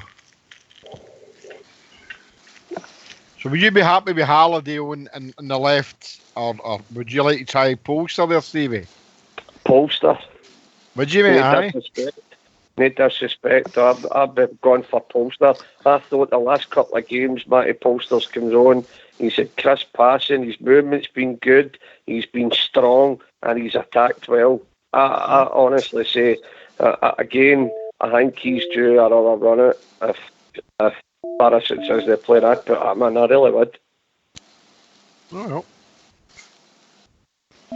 So would you be happy with Halliday on the left, or would you like to try Polster there, Stevie? Polster. Would you, mate? No disrespect. I've been gone for Polster. I thought the last couple of games, Matty Polster's comes on. He's had crisp passing. His movement's been good. He's been strong, and he's attacked well. I honestly say, again, I think he's due another run out. If Barisic as the player I'd put him in, I really would. Oh, no.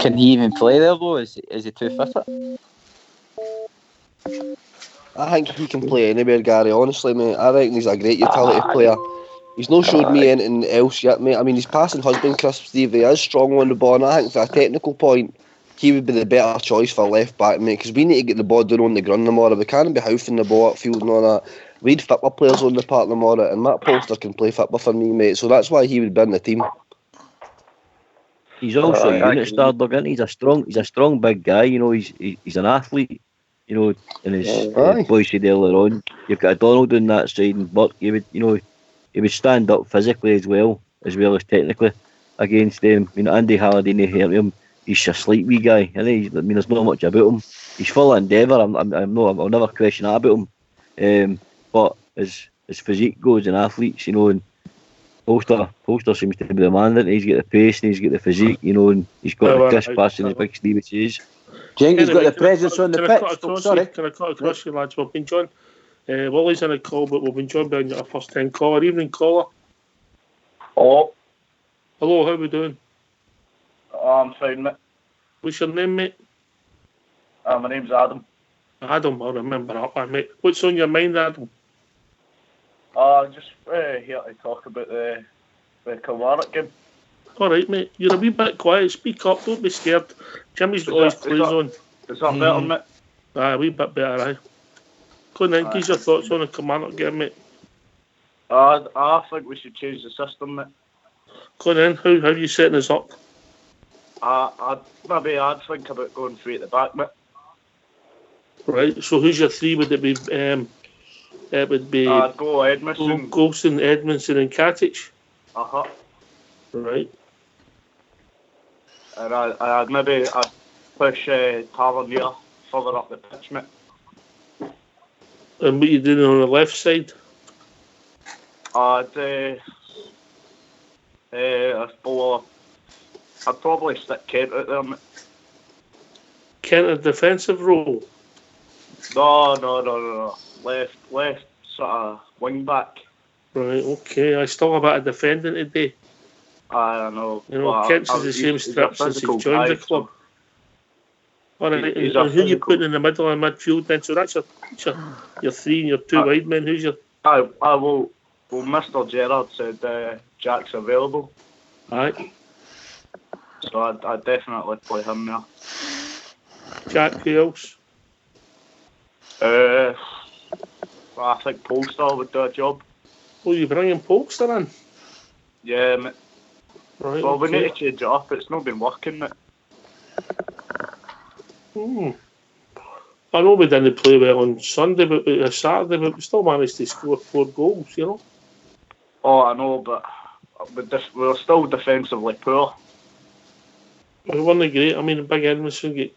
Can he even play there though? Is he too fit? I think he can play anywhere, Gary. Honestly, mate, I reckon he's a great utility player. He's not showed me anything else yet, mate. I mean, he's passing husband, Chris Steve. He is strong on the ball, and I think for a technical point, he would be the better choice for left back, mate. Because we need to get the ball down on the ground tomorrow. We can't be hoofing the ball upfield and all that. We need football players on the park tomorrow, and Matt Polster can play football for me, mate. So that's why he would be in the team. He's also a unit star, Doug, isn't he? He's a strong big guy. You know, he's an athlete. You know, and as boys said earlier on, you've got a Donald on that side, and Burke. He would stand up physically as well as technically against them. You know, Andy Halliday, you hear him. He's a slight wee guy. I mean, there's not much about him. He's full of endeavour. I'll never question that about him. But as physique goes and athletes, you know, and Polster seems to be the man. That he's got the pace and he's got the physique, you know, and he's got the crisp passing as big Stevie says. Jenkins got the presence on the pitch. Sorry. Can I cut across you, lads? We've been joined. Wally's in a call, but we've been joined by our first time caller. Evening, caller. Hello. Hello, how are we doing? I'm fine, mate. What's your name, mate? My name's Adam. Adam, I remember that one, mate. What's on your mind, Adam? Just here to talk about the Kilmarnock game. All right, mate. You're a wee bit quiet. Speak up. Don't be scared. Jimmy's got all his clues on. Is that better, mate? Aye, a wee bit better, aye. Go on then. Give your thoughts on the Kilmarnock game, mate. I think we should change the system, mate. Go on then. How are you setting us up? I'd think about going three at the back, mate. Right. So who's your three? Would it be? It would be. I'd go Edmondson, Golston, Edmondson, and Katic. Right. And I'd push Tavernier further up the pitch, mate. And what you doing on the left side? I'd probably stick Kent out there, mate. Kent a defensive role? No. Left sort of wing back. Right, okay. I still have a bit of defending today. I know. You know, Kent's is the same strip since he's joined the club. All right, and who you putting in the middle of midfield then? So that's your three and your two wide men. Who's your? I will. Well, Mr. Gerrard said Jack's available. Aye. So I'd definitely play him there. Jack, who else? I think Polster would do a job. Oh, you bringing Polster in? Yeah, mate. Right, well, we need to change it up. It's not been working, mate. I know we didn't play well on Sunday, but Saturday, but we still managed to score 4 goals, you know. Oh, I know, but we're still defensively poor. We weren't great. I mean, Big Edmondson get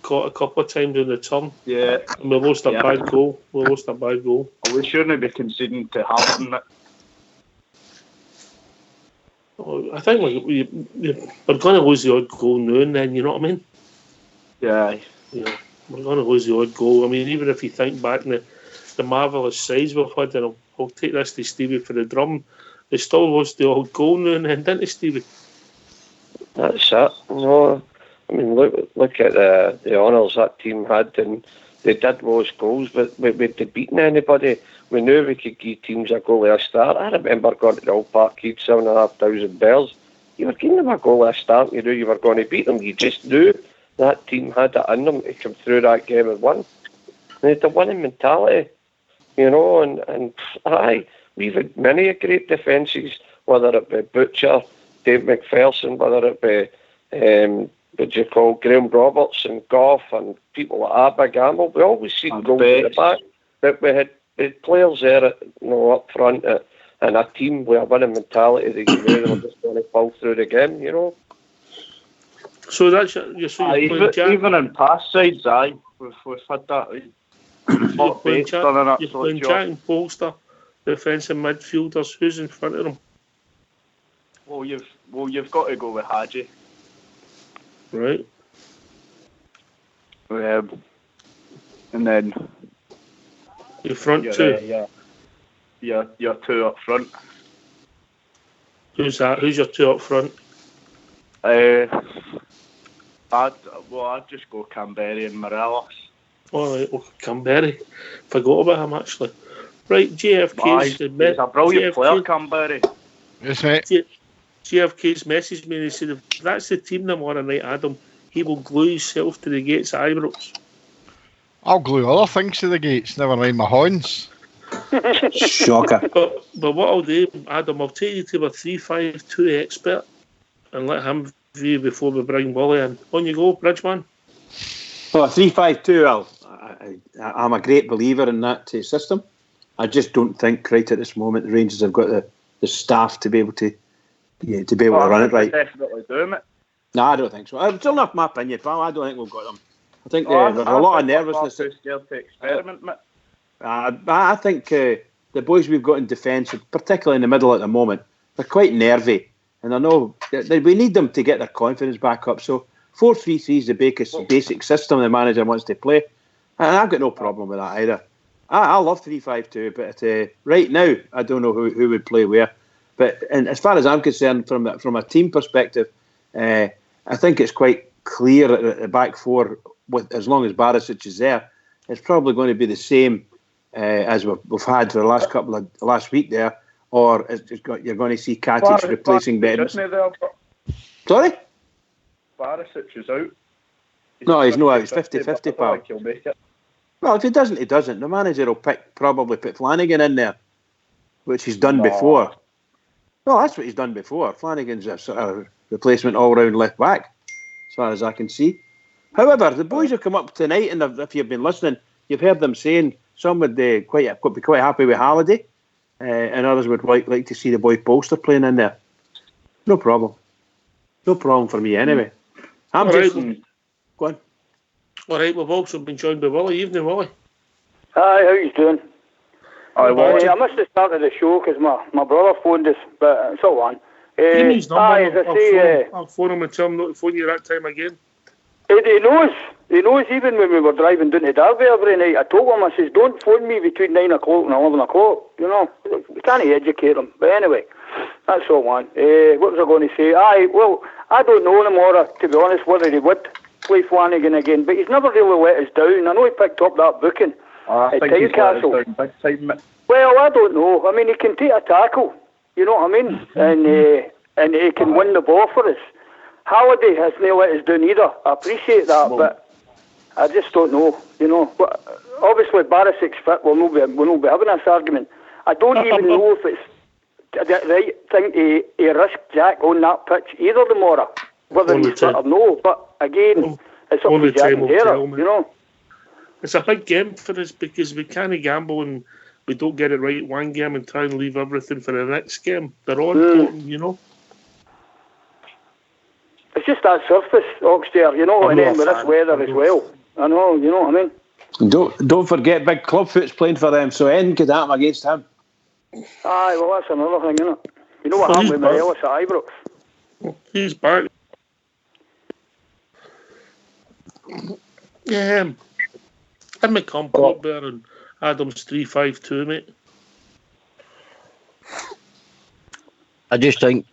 caught a couple of times in the turn. Yeah. And we lost a bad goal. We shouldn't be conceding to Hamilton, mate. I think we're going to lose the odd goal now and then, you know what I mean? Yeah. We're going to lose the odd goal. I mean, even if you think back in the marvellous size we've had, and I'll take this to Stevie for the drum, they still lost the odd goal now and then, didn't they, Stevie? That's it. No, I mean, look at the honours that team had, and they did lose goals, but we'd beaten anybody. We knew we could give teams a goal at a start. I remember going to the Old Park, he'd 7,500 bells. You were giving them a goal at a start, you knew you were going to beat them. You just knew that team had it in them to come through that game and win. They had the winning mentality, you know, and we've had many great defences, whether it be Butcher, Dave McPherson, whether it be Graham Roberts and Goff and people like that, Big Gamble. We always seen goals at the back, but we had players there, up front, and a team with a winning mentality that you knew they were just going to fall through the game, you know. So that's even in past sides, we've had that. You're playing Jack and Polster, defensive midfielders. Who's in front of them? Well, you've got to go with Haji. Right. And then your front two. your two up front. Who's that? Who's your two up front? I'd just go Canberry and Morello. All right, Canberry. Forgot about him actually. Right, JFK's he's a brilliant player, Canberry. Yes, mate. JFK's messaged me and he said, if that's the team tomorrow night, Adam, he will glue himself to the gates at Ibrox. I'll glue other things to the gates, never mind my horns. Shocker. But what I'll do, Adam, I'll take you to my 3-5-2 expert and let him view before we bring Wally in. On you go, Bridgeman. Well, 3-5-2, I'm a great believer in that system. I just don't think right at this moment the Rangers have got the staff to be able to run it right. Definitely doing it. No, I don't think so. It's still not my opinion, pal. I don't think we've got them. I think there's a lot of nervousness. I'm too scared to experiment, mate. I think the boys we've got in defence, particularly in the middle at the moment, they're quite nervy. And I know we need them to get their confidence back up. So 4-3-3 is the basic system the manager wants to play. And I've got no problem with that either. I love 3-5-2, but right now, I don't know who would play where. But as far as I'm concerned, from a team perspective, I think it's quite clear at the back four, as long as Barisic is there, it's probably going to be the same as we've had for the last week there, or you're going to see Katic replacing Benz. Sorry? Barisic is out. No, he's not out. It's 50-50, pal. He'll make it. Well, if he doesn't, he doesn't. The manager will probably put Flanagan in there, which he's done before. No, that's what he's done before. Flanagan's a sort of replacement all-round left back, as far as I can see. However, the boys have come up tonight, and if you've been listening, you've heard them saying some would be quite happy with Halliday, and others would like to see the boy Bolster playing in there. No problem. No problem for me anyway. Go on. All right, we've also been joined by Wally. Evening, Wally. Hi, how you doing? Hi, Wally. I missed the start of the show because my brother phoned us, but it's all on. Give me his number. I'll phone him and tell him not to phone you that time again. He knows. He knows even when we were driving down to Derby every night. I told him, I says, don't phone me between 9 o'clock and 11 o'clock. You know, we can't educate him. But anyway, that's all on. What was I going to say? Well, I don't know anymore, to be honest, whether he would play Flanagan again, but he's never really let us down. I know he picked up that booking at Tynecastle. Well, I don't know. I mean, he can take a tackle, you know what I mean? And he can win the ball for us. Halliday has not let us down either. I appreciate that, but I just don't know, you know. But obviously, Barisic's fit. We'll not be having this argument. I don't even know if it's the right thing to risk Jack on that pitch either tomorrow. Whether he's fit or no, but again, it's up to Jack and Taylor, you know. It's a big game for us because we can't gamble and we don't get it right one game and try and leave everything for the next game. They're all important, you know. It's just that surface, Oxtair, you know, and then with this weather as well. I know, you know what I mean? Don't forget Big Clubfoot's playing for them, so anything could happen against him. Aye, well, that's another thing, isn't it? You know what happened with Morello at Ibrox? He's back. Yeah, I'm a comp there and Adam's 3-5-2, mate. I just think,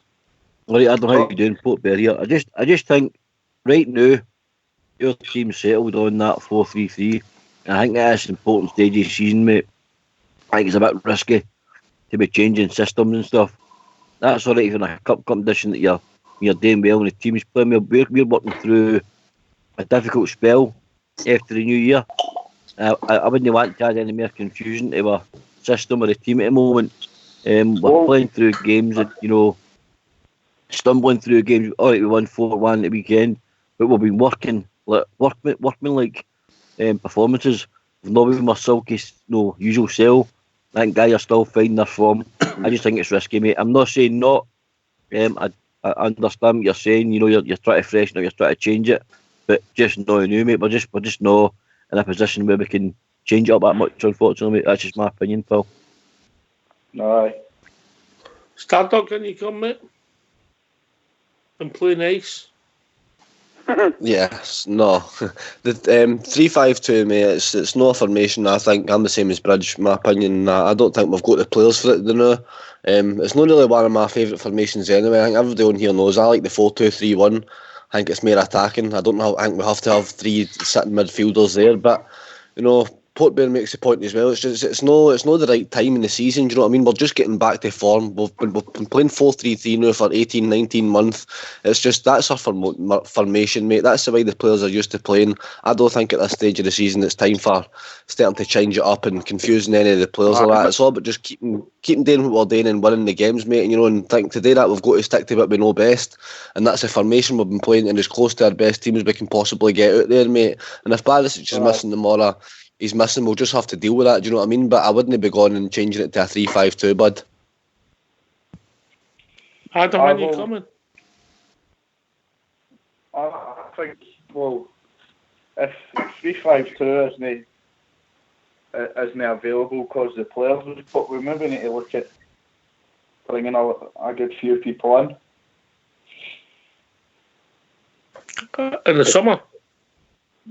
I don't know how you're doing, Port Bear here. I just think right now your team's settled on that 4-3-3. I think that is an important stage of the season, mate. I think it's a bit risky to be changing systems and stuff. That's all right in a cup competition that you're doing well and the team's playing well. We're working through a difficult spell after the new year. I wouldn't want to add any more confusion to our system or the team at the moment. We're playing through games and, you know, stumbling through games. All right, we won 4-1 at the weekend, but we've been working like performances. We've not been my silky, usual self. I think guys are still finding their form. I just think it's risky, mate. I'm not saying not. I understand what you're saying. You know, you're trying to freshen up, you're trying to change it, but just not new, mate. We're just not in a position where we can change it up that much. Unfortunately, mate. That's just my opinion, Phil. Aye. Stardog, can you come, mate? And play nice. Yes, no. The 3-5-2, mate, it's no formation. I think I'm the same as Bridge, my opinion. I don't think we've got the players for it, it's not really one of my favourite formations anyway. I think everybody on here knows I like the 4-2-3-1. I think it's more attacking. I think we have to have three sitting midfielders there, but Portbear makes the point as well. It's not the right time in the season. Do you know what I mean? We're just getting back to form. We've been playing 4-3-3 now for 18, 19 months. It's just that's our formation, mate. That's the way the players are used to playing. I don't think at this stage of the season it's time for starting to change it up and confusing any of the players like that. It's all about just keeping doing what we're doing and winning the games, mate. And think to do that we've got to stick to what we know best, and that's the formation we've been playing and as close to our best team as we can possibly get out there, mate. And if Barisic is missing tomorrow, he's missing, we'll just have to deal with that, do you know what I mean? But I wouldn't be going and changing it to a 3-5-2, bud. Adam, when you coming? I think, well, if 3-5-2 isn't available because the players, but we maybe need to look at bringing a good few people in. In the summer?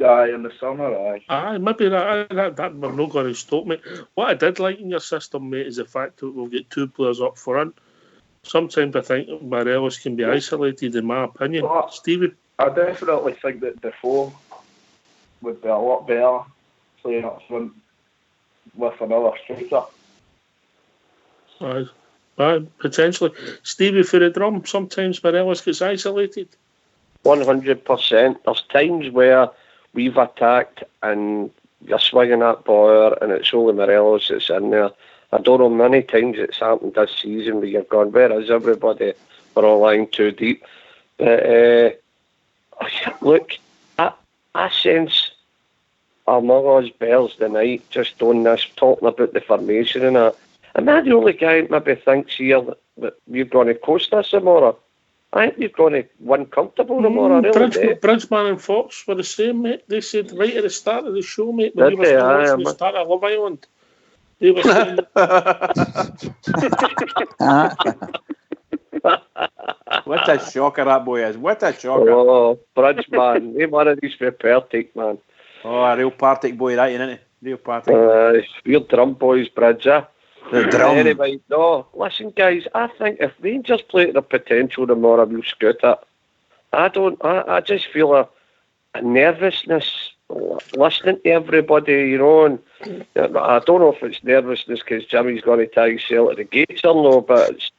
Aye, in the summer, aye. Aye, maybe that we're not going to stop, mate. What I did like in your system, mate, is the fact that we'll get two players up front. Sometimes I think Morello can be isolated, in my opinion. Stevie? I definitely think that Defoe would be a lot better playing up front with another striker. Aye, potentially. Stevie for the drum, sometimes Morello gets isolated. 100%. There's times where we've attacked and you're swinging that ball and it's only Morelos that's in there. I don't know many times it's happened this season where you've gone, where is everybody? We're all lying too deep. But look, I sense Armagos bells tonight just on this, talking about the formation and that. Am I the only guy that maybe thinks here that we're going to coast this tomorrow? I think you're going to win comfortable tomorrow. Bridgeman and Fox were the same, mate. They said right at the start of the show, mate, when you were still watching the start of Love Island. They were saying... What a shocker that boy is. What a shocker. Oh, Bridgeman. He's one of these for Partick, man. Oh, a real Partick boy, that, isn't it? Real Partick boy. We're drum boys, Bridge, The drum. Anyway, no, listen, guys, I think if Rangers play to their potential tomorrow, we'll scoot it. I just feel a nervousness listening to everybody, and I don't know if it's nervousness because Jimmy's going to tie Cell at the gates or no, but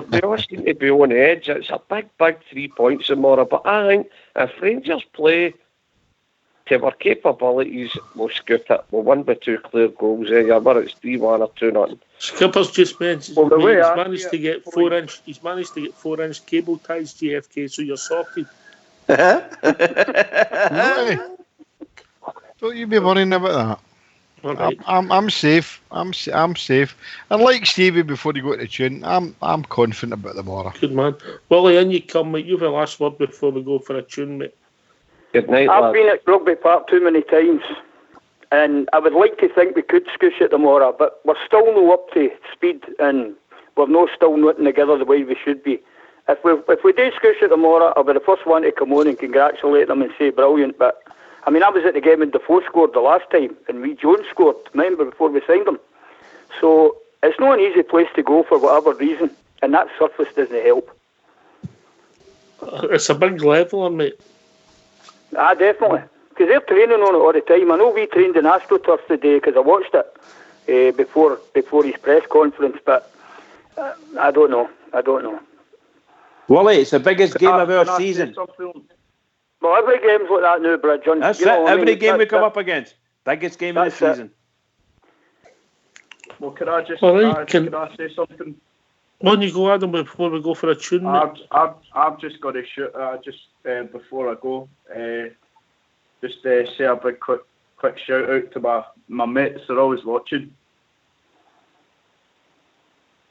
they all seem to be on edge. It's a big 3 points tomorrow, but I think if Rangers play to our capabilities, we'll scoot it. We'll win by 2 clear goals. Whether it's 3-1 or 2-0. Skipper's just mentioned he's managed to get 4-inch. He's managed to get 4-inch cable ties, GFK. So you're sorted. Don't you be worrying about that. Right. I'm safe. I'm safe. And like Stevie, before you go to the tune, I'm confident about tomorrow. Good man. Willie, in you come, mate. You've the last word before we go for a tune, mate. Good night, I've been at Rugby Park too many times, and I would like to think we could scoosh it tomorrow, but we're still not up to speed, and we're not still knitting together the way we should be. If we do scoosh it tomorrow, I'll be the first one to come on and congratulate them and say brilliant. But I mean, I was at the game when Defoe scored the last time, and Reid Jones scored. Remember, before we signed him. So it's not an easy place to go for whatever reason, and that surface doesn't help. It's a big leveler, mate. Definitely. Because they're training on it all the time. I know we trained in AstroTurf today because I watched it before his press conference, but I don't know. Wally, it's the biggest game of our season. Well, every game's like that now, Bridge. That's it. Every game we come up against. Biggest game of the season. Well, can I just can I say something? On you go, Adam, before we go for a tune, mate. I've just got to shoot. Before I go, just say a big quick shout out to my mates. They're always watching.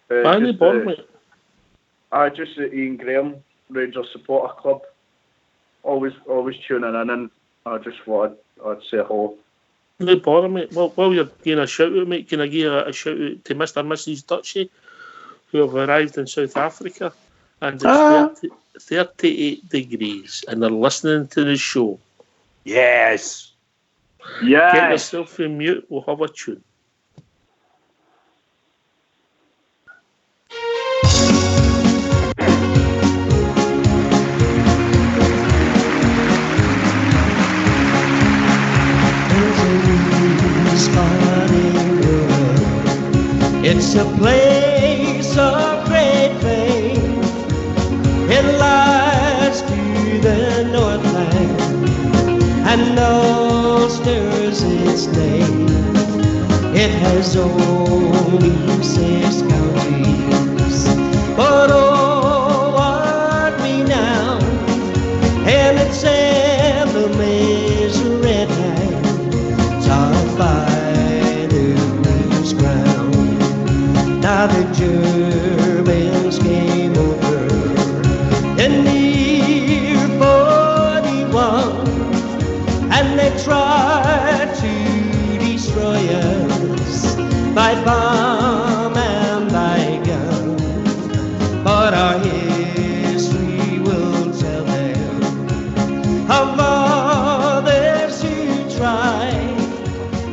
Just the Ian Graham Rangers Supporter Club. Always tuning in, and I just thought I'd say hello. No bother, mate. Well, while you're giving a shout out, mate, can I give a shout out to Mr. and Mrs. Dutchy, who have arrived in South Africa? and it's 38 degrees, and they're listening to the show. Yes. Get yourself in mute. We'll have a tune. It's a place of great fame. It lies to the northland, and Ulster's its name. It has only 6 counties, but oh, what renown! And its emblem is a red hand, topped by the Queen's crown. Now the Germans came over in the year 41, and they tried to destroy us by bomb and by gun. But our history will tell them of others who tried.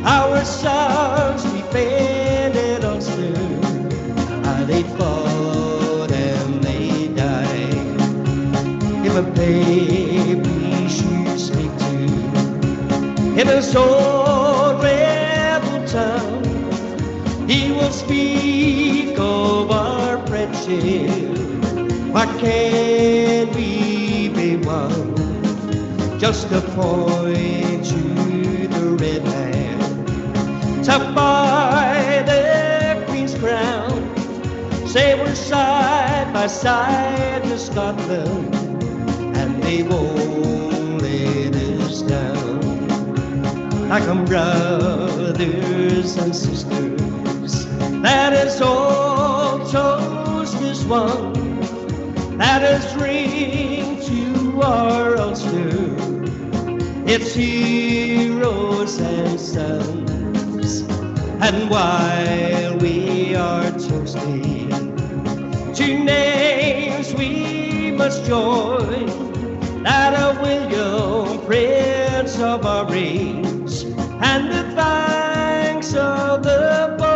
Our sons defended Ulster. They fought and they died. If a baby should speak to in his old rebel tongue, he will speak of our friendship. What can we be one? Just to point to the red hand, topped by the Queen's crown. Say we're side by side to Scotland, and they won't let us down. Like I'm brothers and sisters, that is all toast is one. That is ring to our Ulster, its heroes and sons. And while we are toasting to names we must join, that of William, Prince of Orange, and the thanks of the boy.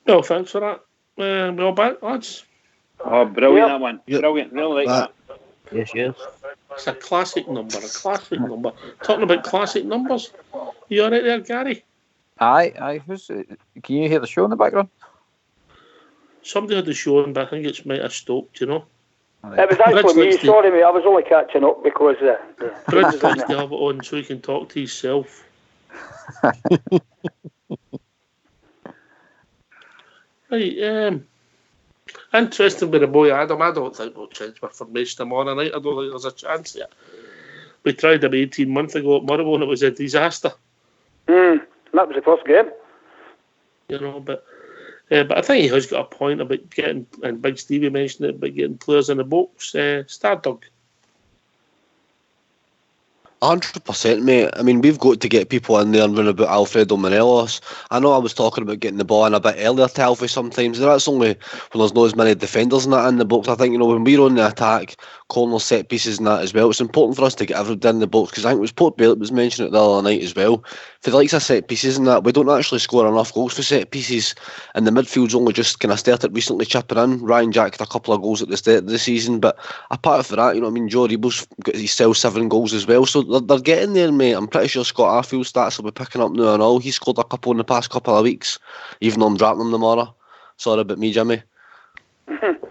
Well, thanks for that. We all back, lads? Oh, brilliant, that one. Brilliant, really like that. Yes. It's a classic number, Talking about classic numbers. You alright there, Gary? Aye. Can you hear the show in the background? Somebody had the show on, but I think it might have stopped, you know. It was actually me, sorry mate, I was only catching up because Bridge likes to have it on so he can talk to himself. Right, interesting with the boy Adam. I don't think we'll change my formation tomorrow night. I don't think there's a chance yet. We tried him 18 months ago at Morello and it was a disaster. That was the first game. You know, but I think he has got a point about getting, and Big Stevie mentioned it, about getting players in the box. Stardog. 100%, mate. I mean, we've got to get people in there and run about Alfredo Morelos. I know I was talking about getting the ball in a bit earlier to Alfie sometimes. That's only when there's not as many defenders and that in the box. I think, you know, when we're on the attack, corner set pieces and that as well, it's important for us to get everybody in the box, because I think it was Port Bale that was mentioning it the other night as well. For the likes of set pieces and that, we don't actually score enough goals for set pieces, and the midfield's only just kind of started recently chipping in. Ryan Jack had a couple of goals at the start of the season, but apart from that, you know what I mean, Joe Rebo's got himself 7 goals as well, so they're getting there, mate. I'm pretty sure Scott Arfield's stats will be picking up now and all. He scored a couple in the past couple of weeks, even though I'm dropping them tomorrow. Sorry about me, Jimmy. But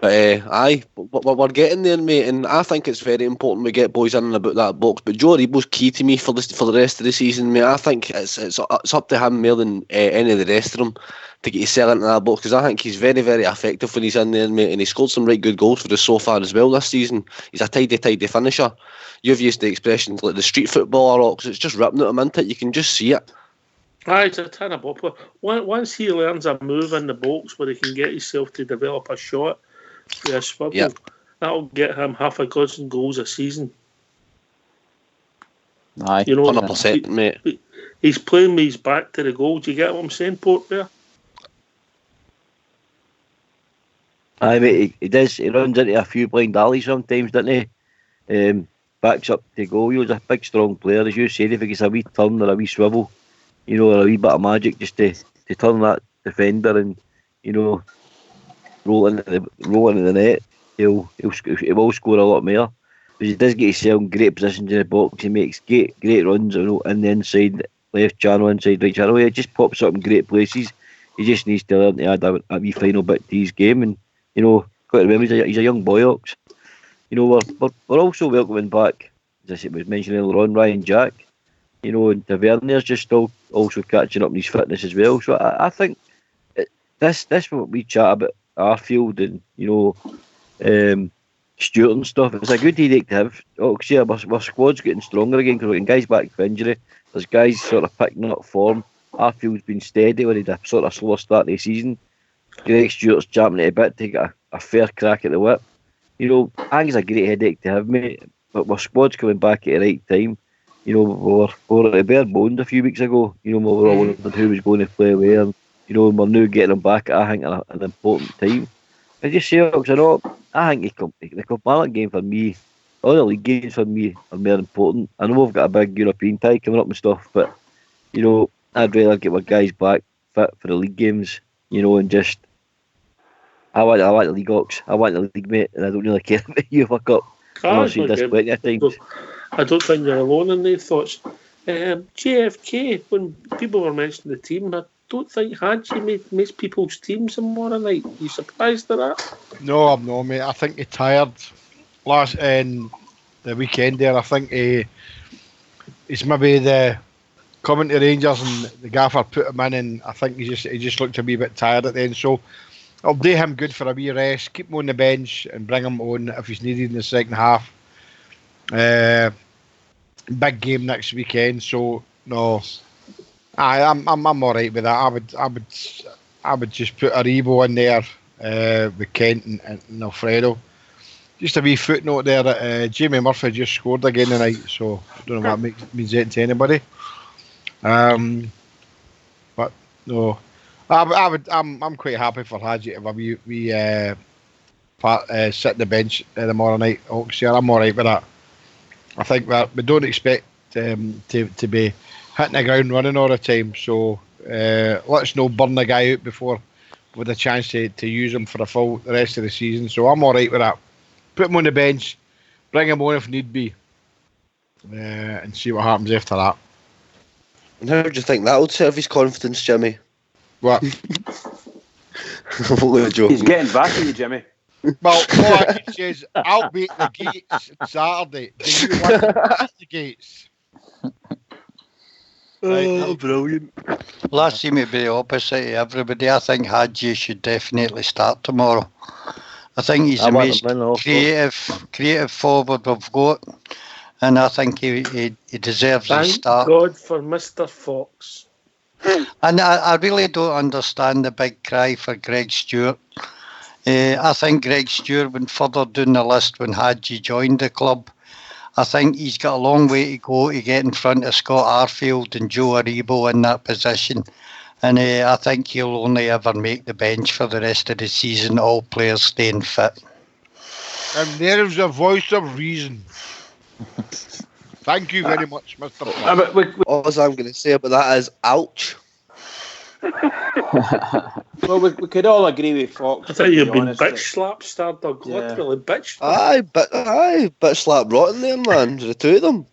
we're getting there, mate, and I think it's very important we get boys in and about that box. But Joe Rebo's key to me for the rest of the season, mate. I think it's up to him more than any of the rest of them to get his sell into that box, because I think he's very, very effective when he's in there, mate, and he scored some right good goals for us so far as well this season. He's a tidy finisher. You've used the expression like the street footballer, because it's just ripping at him into it. You can just see it. It's a ton of bopper. Once he learns a move in the box where he can get himself to develop a shot with a swivel, that'll get him half a dozen goals a season. Aye, 100%, mate. He's playing with his back to the goal. Do you get what I'm saying, Port there? Aye, mate, he does. He runs into a few blind alleys sometimes, doesn't he? Backs up to goal. He's a big, strong player. As you said, if he gets a wee turn or a wee swivel, or a wee bit of magic just to turn that defender and, roll into the net, he will score a lot more. Because he does get himself in great positions in the box. He makes great runs in the inside, left channel, inside, right channel. He just pops up in great places. He just needs to learn to add a wee final bit to his game. And, got to remember, he's a young boy, Ox. We're also welcoming back, as I was mentioning earlier on, Ryan Jack. And Tavernier's just also catching up in his fitness as well. So I think this what we chat about Arfield and Stewart and stuff. It's a good headache to have. Our squad's getting stronger again because we're getting guys back from injury. There's guys sort of picking up form. Arfield's been steady when he had a sort of slower start to the season. Greg Stewart's jumping it a bit to get a fair crack at the whip. I think it's a great headache to have, mate. But our squad's coming back at the right time. We were at the bare bones a few weeks ago. We were all wondering who was going to play where. And, we're now getting them back at, I think, an important time. I just say, I think the Kilmarnock game for me, all the league games for me are more important. I know we've got a big European tie coming up and stuff, but, I'd rather get my guys back fit for the league games, and just, I want the league, Ox. I want the league, mate, and I don't really care about the UEFA Cup. I've seen this plenty of times. I don't think you're alone in these thoughts. JFK, when people were mentioning the team, I don't think Haji makes people's teams tomorrow night. Are you surprised at that? No, I'm not, mate. I think he tired last the weekend there. I think he's maybe the coming to Rangers and the gaffer put him in, and I think he just looked a wee bit tired at the end. So I'll do him good for a wee rest, keep him on the bench and bring him on if he's needed in the second half. Big game next weekend, so no, I'm all right with that. I would just put Aribo in there with Kent and Alfredo. Just a wee footnote there that Jamie Murphy just scored again tonight, so I don't know what means anything to anybody. But no, I'm quite happy for Haji if we sit on the bench tomorrow night. I'm all right with that. I think that we don't expect to be hitting the ground running all the time, so let's not burn the guy out before with a chance to use him for the rest of the season. So I'm all right with that. Put him on the bench, bring him on if need be, and see what happens after that. And how do you think that would serve his confidence, Jimmy? What? He's getting back at you, Jimmy. Well, what he says, I'll beat the Gates Saturday. Do you want to beat the Gates? Oh, brilliant. Last seem to be the opposite to everybody. I think Haji should definitely start tomorrow. I think he's the most creative forward we've got, and I think he deserves a start. Thank God for Mr. Fox. And I really don't understand the big cry for Greg Stewart. I think Greg Stewart went further down the list when Haji joined the club. I think he's got a long way to go to get in front of Scott Arfield and Joe Aribo in that position. And I think he'll only ever make the bench for the rest of the season, all players staying fit. And there's a voice of reason. Thank you very much, Mr. Fox. All I'm going to say about that is, ouch. Well, we could all agree with Fox. I thought you'd been bitch slapped, Stardog. Yeah. Literally bitch slapped. Aye, bitch slap rotten there, man. There's the two of them.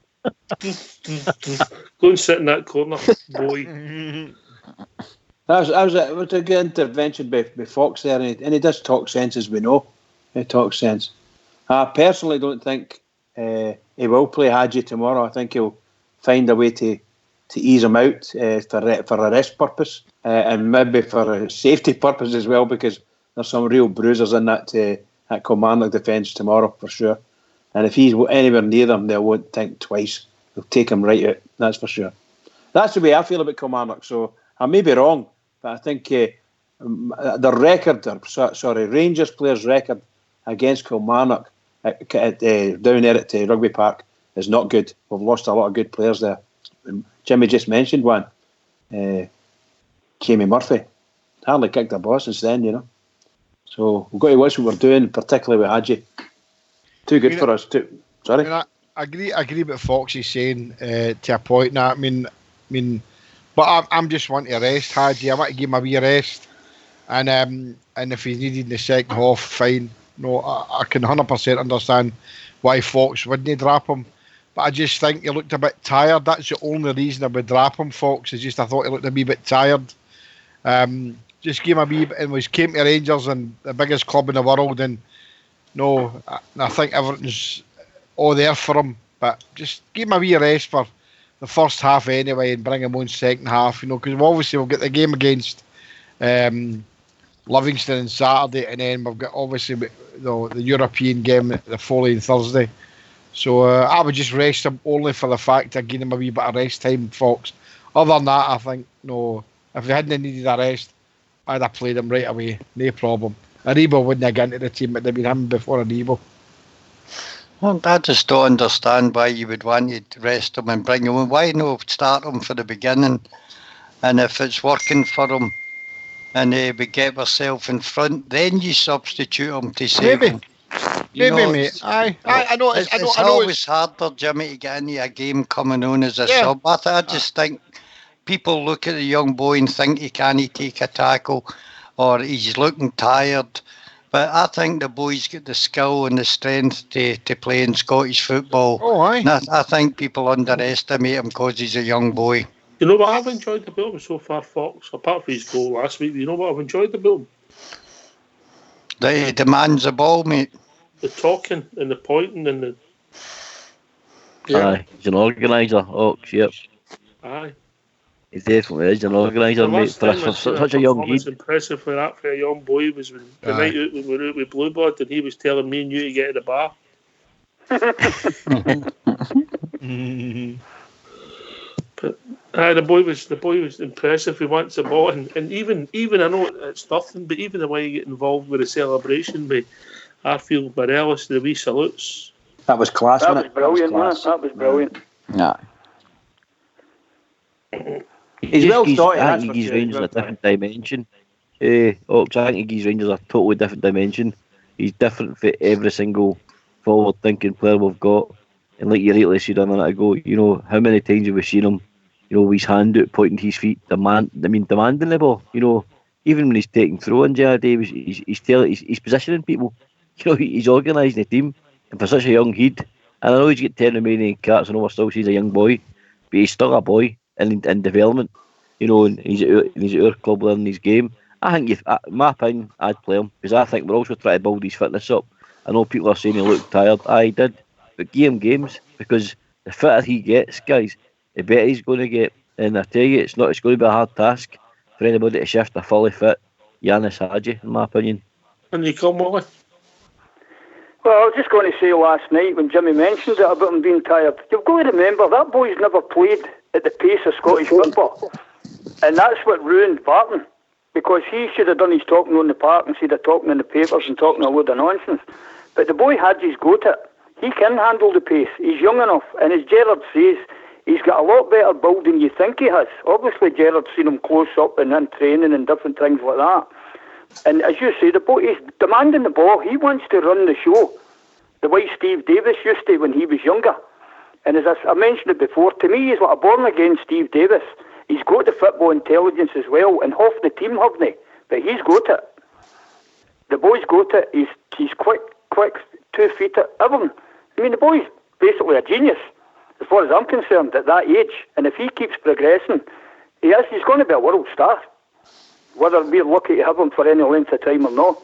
Go and sit in that corner, boy. That was a good intervention by Fox there, and he does talk sense, as we know. He talks sense. I personally don't think he will play Haji tomorrow. I think he'll find a way to ease him out for a rest purpose, and maybe for a safety purpose as well, because there's some real bruisers in that Kilmarnock defence tomorrow for sure. And if he's anywhere near them, they won't think twice. They'll take him right out. That's for sure. That's the way I feel about Kilmarnock. So I may be wrong, but I think the record, Rangers players' record against Kilmarnock down there at Rugby Park is not good. We've lost a lot of good players there. Jimmy just mentioned one, Jamie Murphy. Hardly kicked a ball since then, you know. So we've got to watch what we're doing, particularly with Haji. Too good for us. Sorry. I agree with Foxy saying to a point. Now, I mean, but I'm just wanting to rest Haji. I want to give him a wee rest, and if he's needed in the second half, fine. No, I can 100% understand why Fox wouldn't drop him. But I just think he looked a bit tired. That's the only reason I would drop him, Fox. Is just I thought he looked a wee bit tired. Just give him a wee bit, and was came to Rangers and the biggest club in the world, and I think everything's all there for him. But just give him a wee rest for the first half anyway, and bring him on second half. You know, because obviously we've got the game against Livingston on Saturday, and then we've got obviously the European game the following Thursday. So I would just rest him only for the fact of giving him a wee bit of rest time, Fox. Other than that, I think if they hadn't needed a rest, I'd have played him right away, no problem. Aribo wouldn't have got into the team, but they'd been him before Aribo. Well, I just don't understand why you would want to rest him and bring him on. Why not start him for the beginning? And if it's working for him and we get ourselves in front, then you substitute him to save him. Maybe, mate. I know. It's always harder, Jimmy, to get into a game coming on as a sub. I just think people look at the young boy and think he can't take a tackle or he's looking tired. But I think the boy's got the skill and the strength to play in Scottish football. Oh, aye. And I think people underestimate him because he's a young boy. You know what I've enjoyed about him so far, Fox? Apart from his goal last week, you know what I've enjoyed about him? That he demands the ball, mate. The talking and the pointing and the... Aye, he's an organiser, Ox, yep. Aye. He definitely is an organiser, mate, for such a young kid. It's impressive for that for a young boy was when the night out we were out with Blue Blood and he was telling me and you to get in the bar. But the boy was impressive. He wants the ball and even I know it's nothing, but even the way you get involved with the celebration with Arfield Morello, the wee salutes. That was class, wasn't it? Brilliant, that was brilliant. Yeah. He's well thought. I think he gives Rangers a different dimension. Ox, I think he gives Rangers a totally different dimension. He's different for every single forward-thinking player we've got. And like you rightly said a minute ago, you know, how many times have we seen him, you know, with his hand out, pointing to his feet, demanding the ball. You know, even when he's taking throw-ins the other day, he's positioning people. You know, he's organising the team. And for such a young kid, and I know he's got 10 remaining cats, I know we're still seeing a young boy, but he's still a boy in development. You know, and he's at our club learning his game. I think, in my opinion, I'd play him, because I think we're also trying to build his fitness up. I know people are saying he looked tired. He did. But give him games, because the fitter he gets, guys, the better he's going to get. And I tell you, it's going to be a hard task for anybody to shift a fully fit Yanis Haji, in my opinion. And you come, Molly? Well, I was just going to say last night when Jimmy mentioned it about him being tired, you've got to remember that boy's never played at the pace of Scottish football. And that's what ruined Barton, because he should have done his talking on the park instead of talking in the papers and talking a load of nonsense. But the boy Haji's got it. He can handle the pace. He's young enough. And as Gerard says, he's got a lot better build than you think he has. Obviously, Gerard's seen him close up and in training and different things like that. And as you say, the boy, he's demanding the ball. He wants to run the show, the way Steve Davis used to when he was younger. And as I mentioned it before, to me, he's like a born-again Steve Davis. He's got the football intelligence as well, and half the team haven't, but he's got it. The boy's got it. He's quick, 2 feet at everything. I mean, the boy's basically a genius, as far as I'm concerned, at that age. And if he keeps progressing, he's going to be a world star, whether we're lucky to have him for any length of time or not.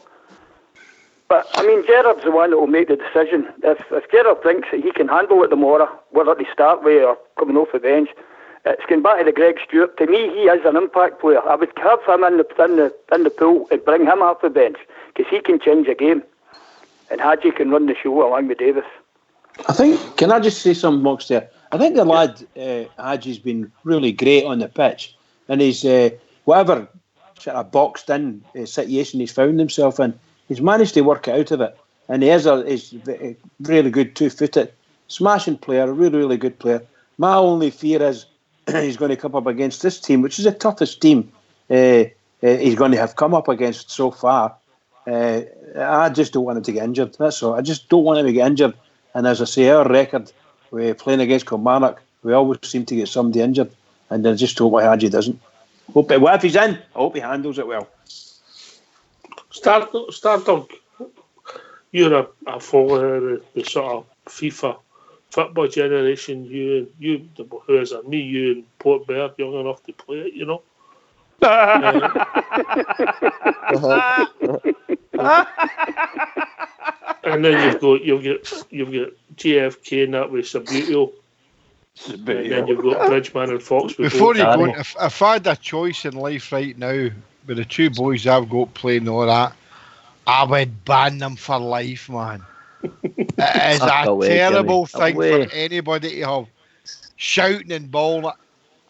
But, I mean, Gerard's the one that will make the decision. If Gerard thinks that he can handle it tomorrow, whether to start with or coming off the bench, it's going back to the Greg Stewart. To me, he is an impact player. I would have him in the pool and bring him off the bench, because he can change a game. And Haji can run the show along with Davis. I think, can I just say something, Mox, there? I think the lad Haji's been really great on the pitch, and he's whatever sort of boxed in situation he's found himself in, he's managed to work out of it, and he's a really good 2-footed, smashing player, a really, really good player. My only fear is he's going to come up against this team, which is the toughest team he's going to have come up against so far. I just don't want him to get injured. That's all. I just don't want him to get injured. And as I say, our record, we're playing against Kilmarnock, we always seem to get somebody injured. And I just hope Haji doesn't. Well, if he's in, I hope he handles it well. Stardog, you're a follower of the sort of FIFA football generation. You, who is it? Me, you, and Port Bear, young enough to play it, you know. And then you've got JFK and that with Sabutio. And then you've got Bridgman and Fox. Before you go, if I had a choice in life right now with the two boys I've got playing all that, I would ban them for life, man. It is a terrible thing for anybody to have shouting and ball.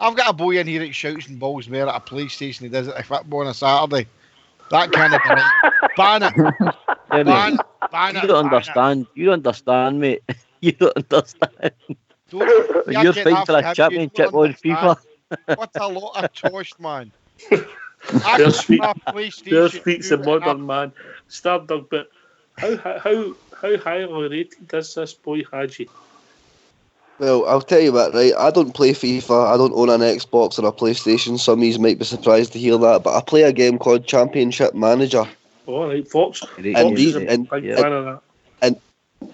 I've got a boy in here that shouts and balls more at a PlayStation. He does it at football on a Saturday. That kind of thing. Ban it. Ban it. You don't understand. You don't understand, mate. You don't understand. When you're fighting for a championship on FIFA. What a lot of tosh, man. Their feet's a modern man. Stardog, but how highly rated is this boy Haji? Well, I'll tell you what, right? I don't play FIFA. I don't own an Xbox or a PlayStation. Some of you might be surprised to hear that, but I play a game called Championship Manager. All right, Fox.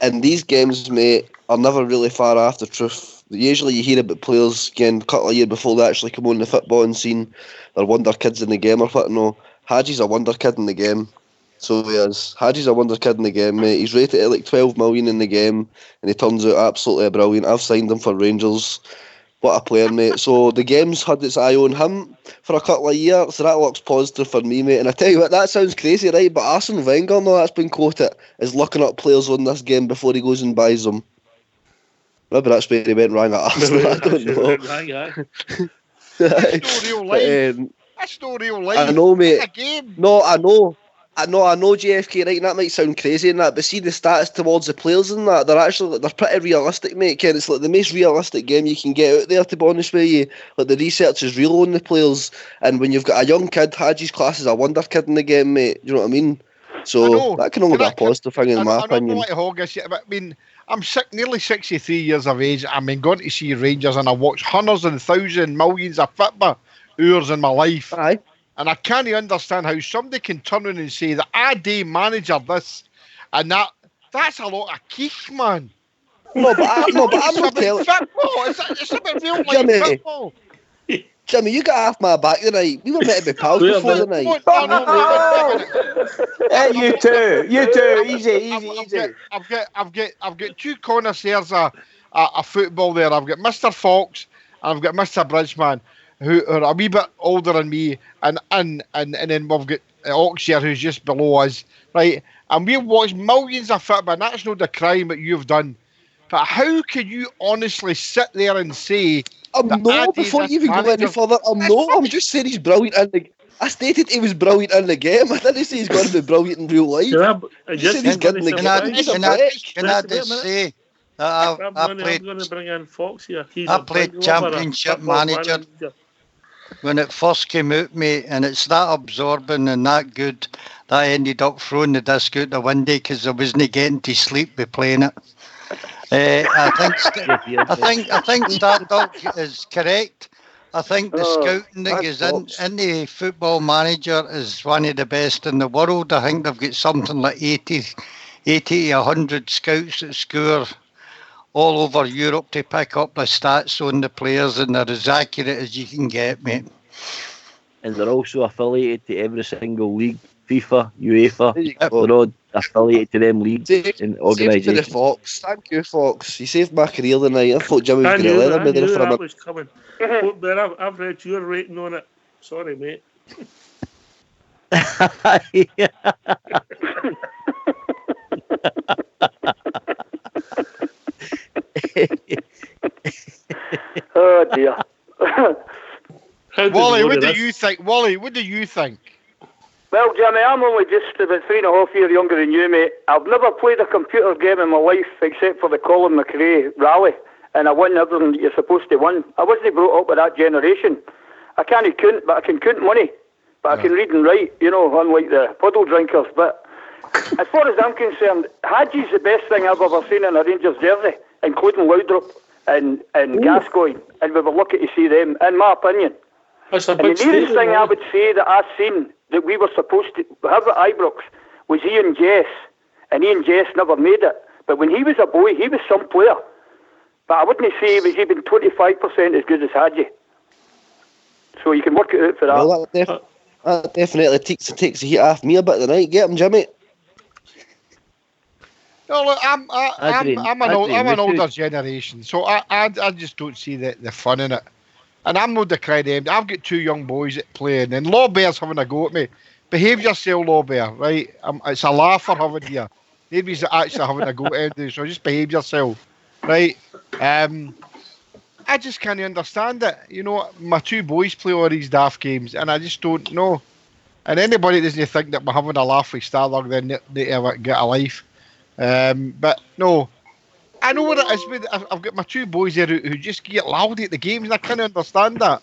And these games, mate, are never really far off the truth. Usually you hear about players getting a couple of years before they actually come on the footballing scene. They're wonder kids in the game or what. No, Haji's a wonder kid in the game. So he is. Haji's a wonder kid in the game, mate. He's rated at like 12 million in the game, and he turns out absolutely brilliant. I've signed him for Rangers. What a player, mate. So the game's had its eye on him for a couple of years, so that looks positive for me, mate. And I tell you what, that sounds crazy, right? But Arsene Wenger, no, that's been quoted, is looking up players on this game before he goes and buys them. Maybe that's where he went wrong at Arsenal, I don't know. That's no real life. That's no real life. I know, mate. It's a game. No, I know JFK, right, and that might sound crazy and that, but see the stats towards the players and that, they're pretty realistic, mate, Ken. It's like the most realistic game you can get out there, to be honest with you. Like, the research is real on the players, and when you've got a young kid, Haji's class is a wonder kid in the game, mate. Do you know what I mean? So that can only be a positive thing in my opinion. I mean, I'm nearly 63 years of age. I mean, going to see Rangers, and I watch hundreds and thousands, millions of football hours in my life. Aye. And I can't understand how somebody can turn around and say that I day manager this and that's a lot of kick, man. No, but I'm not telling. Football. It's about real life football. Jimmy, you got half my back tonight. We were meant to be pals before the night. You too. Easy. I've got two connoisseurs of football there. I've got Mr. Fox and I've got Mr. Bridgman, who are a wee bit older than me, and then we've got Oxshire, who's just below us, right? And we've watched millions of football, and that's not the crime that you've done. But how can you honestly sit there and say... before you even go any further, I'm just saying he's brilliant in the... I stated he was brilliant in the game. I didn't say he's going to be brilliant in real life. I just he's good in the game. Can I just say... I'm going to bring in Fox here. I played Championship Manager when it first came out, mate, and it's that absorbing and that good that I ended up throwing the disc out the window because I wasn't getting to sleep by playing it. I think Stardog is correct. I think the scouting that goes into Football Manager is one of the best in the world. I think they've got something like 80 to 100 scouts that score all over Europe to pick up the stats on the players, and they're as accurate as you can get, mate. And they're also affiliated to every single league, FIFA, UEFA. They're all affiliated to them leagues and organisations. Fox. Thank you, Fox. You saved my career tonight. I thought Jimmy was going to leather me there for a minute. Was coming. But I've read your rating on it. Sorry, mate. Oh dear. Wally, what do you think? Wally, what do you think? Well, Jimmy, I'm only just about 3.5 years younger than you, mate. I've never played a computer game in my life except for the Colin McRae rally, and I won everything that you're supposed to win. I wasn't brought up with that generation. I can't count, but I can count money. But I can read and write, unlike the puddle drinkers. But as far as I'm concerned, Haji's the best thing I've ever seen in a Rangers jersey, including Laudrup and Gascoigne, and we were lucky to see them, in my opinion. And the nearest thing I would say that I've seen that we were supposed to have at Ibrox was Ian Jess, and Ian Jess never made it. But when he was a boy, he was some player. But I wouldn't say he was even 25% as good as Haji. So you can work it out for that. Well, that definitely takes the heat off me a bit tonight. Get him, Jimmy. No, look, I'm an older generation, so I just don't see the fun in it. And I'm not decrying them. I've got two young boys that playing, and Lawbear's having a go at me. Behave yourself, Lawbear, right? It's a laugher having here. Nobody's actually having a go at him, so just behave yourself, right? I just can't understand it. My two boys play all these daft games, and I just don't know. And anybody that doesn't think that we're having a laugh with Starlog, then they ever get a life. But no, I know what it is. I've got my two boys there who just get loud at the games, and I can't understand that.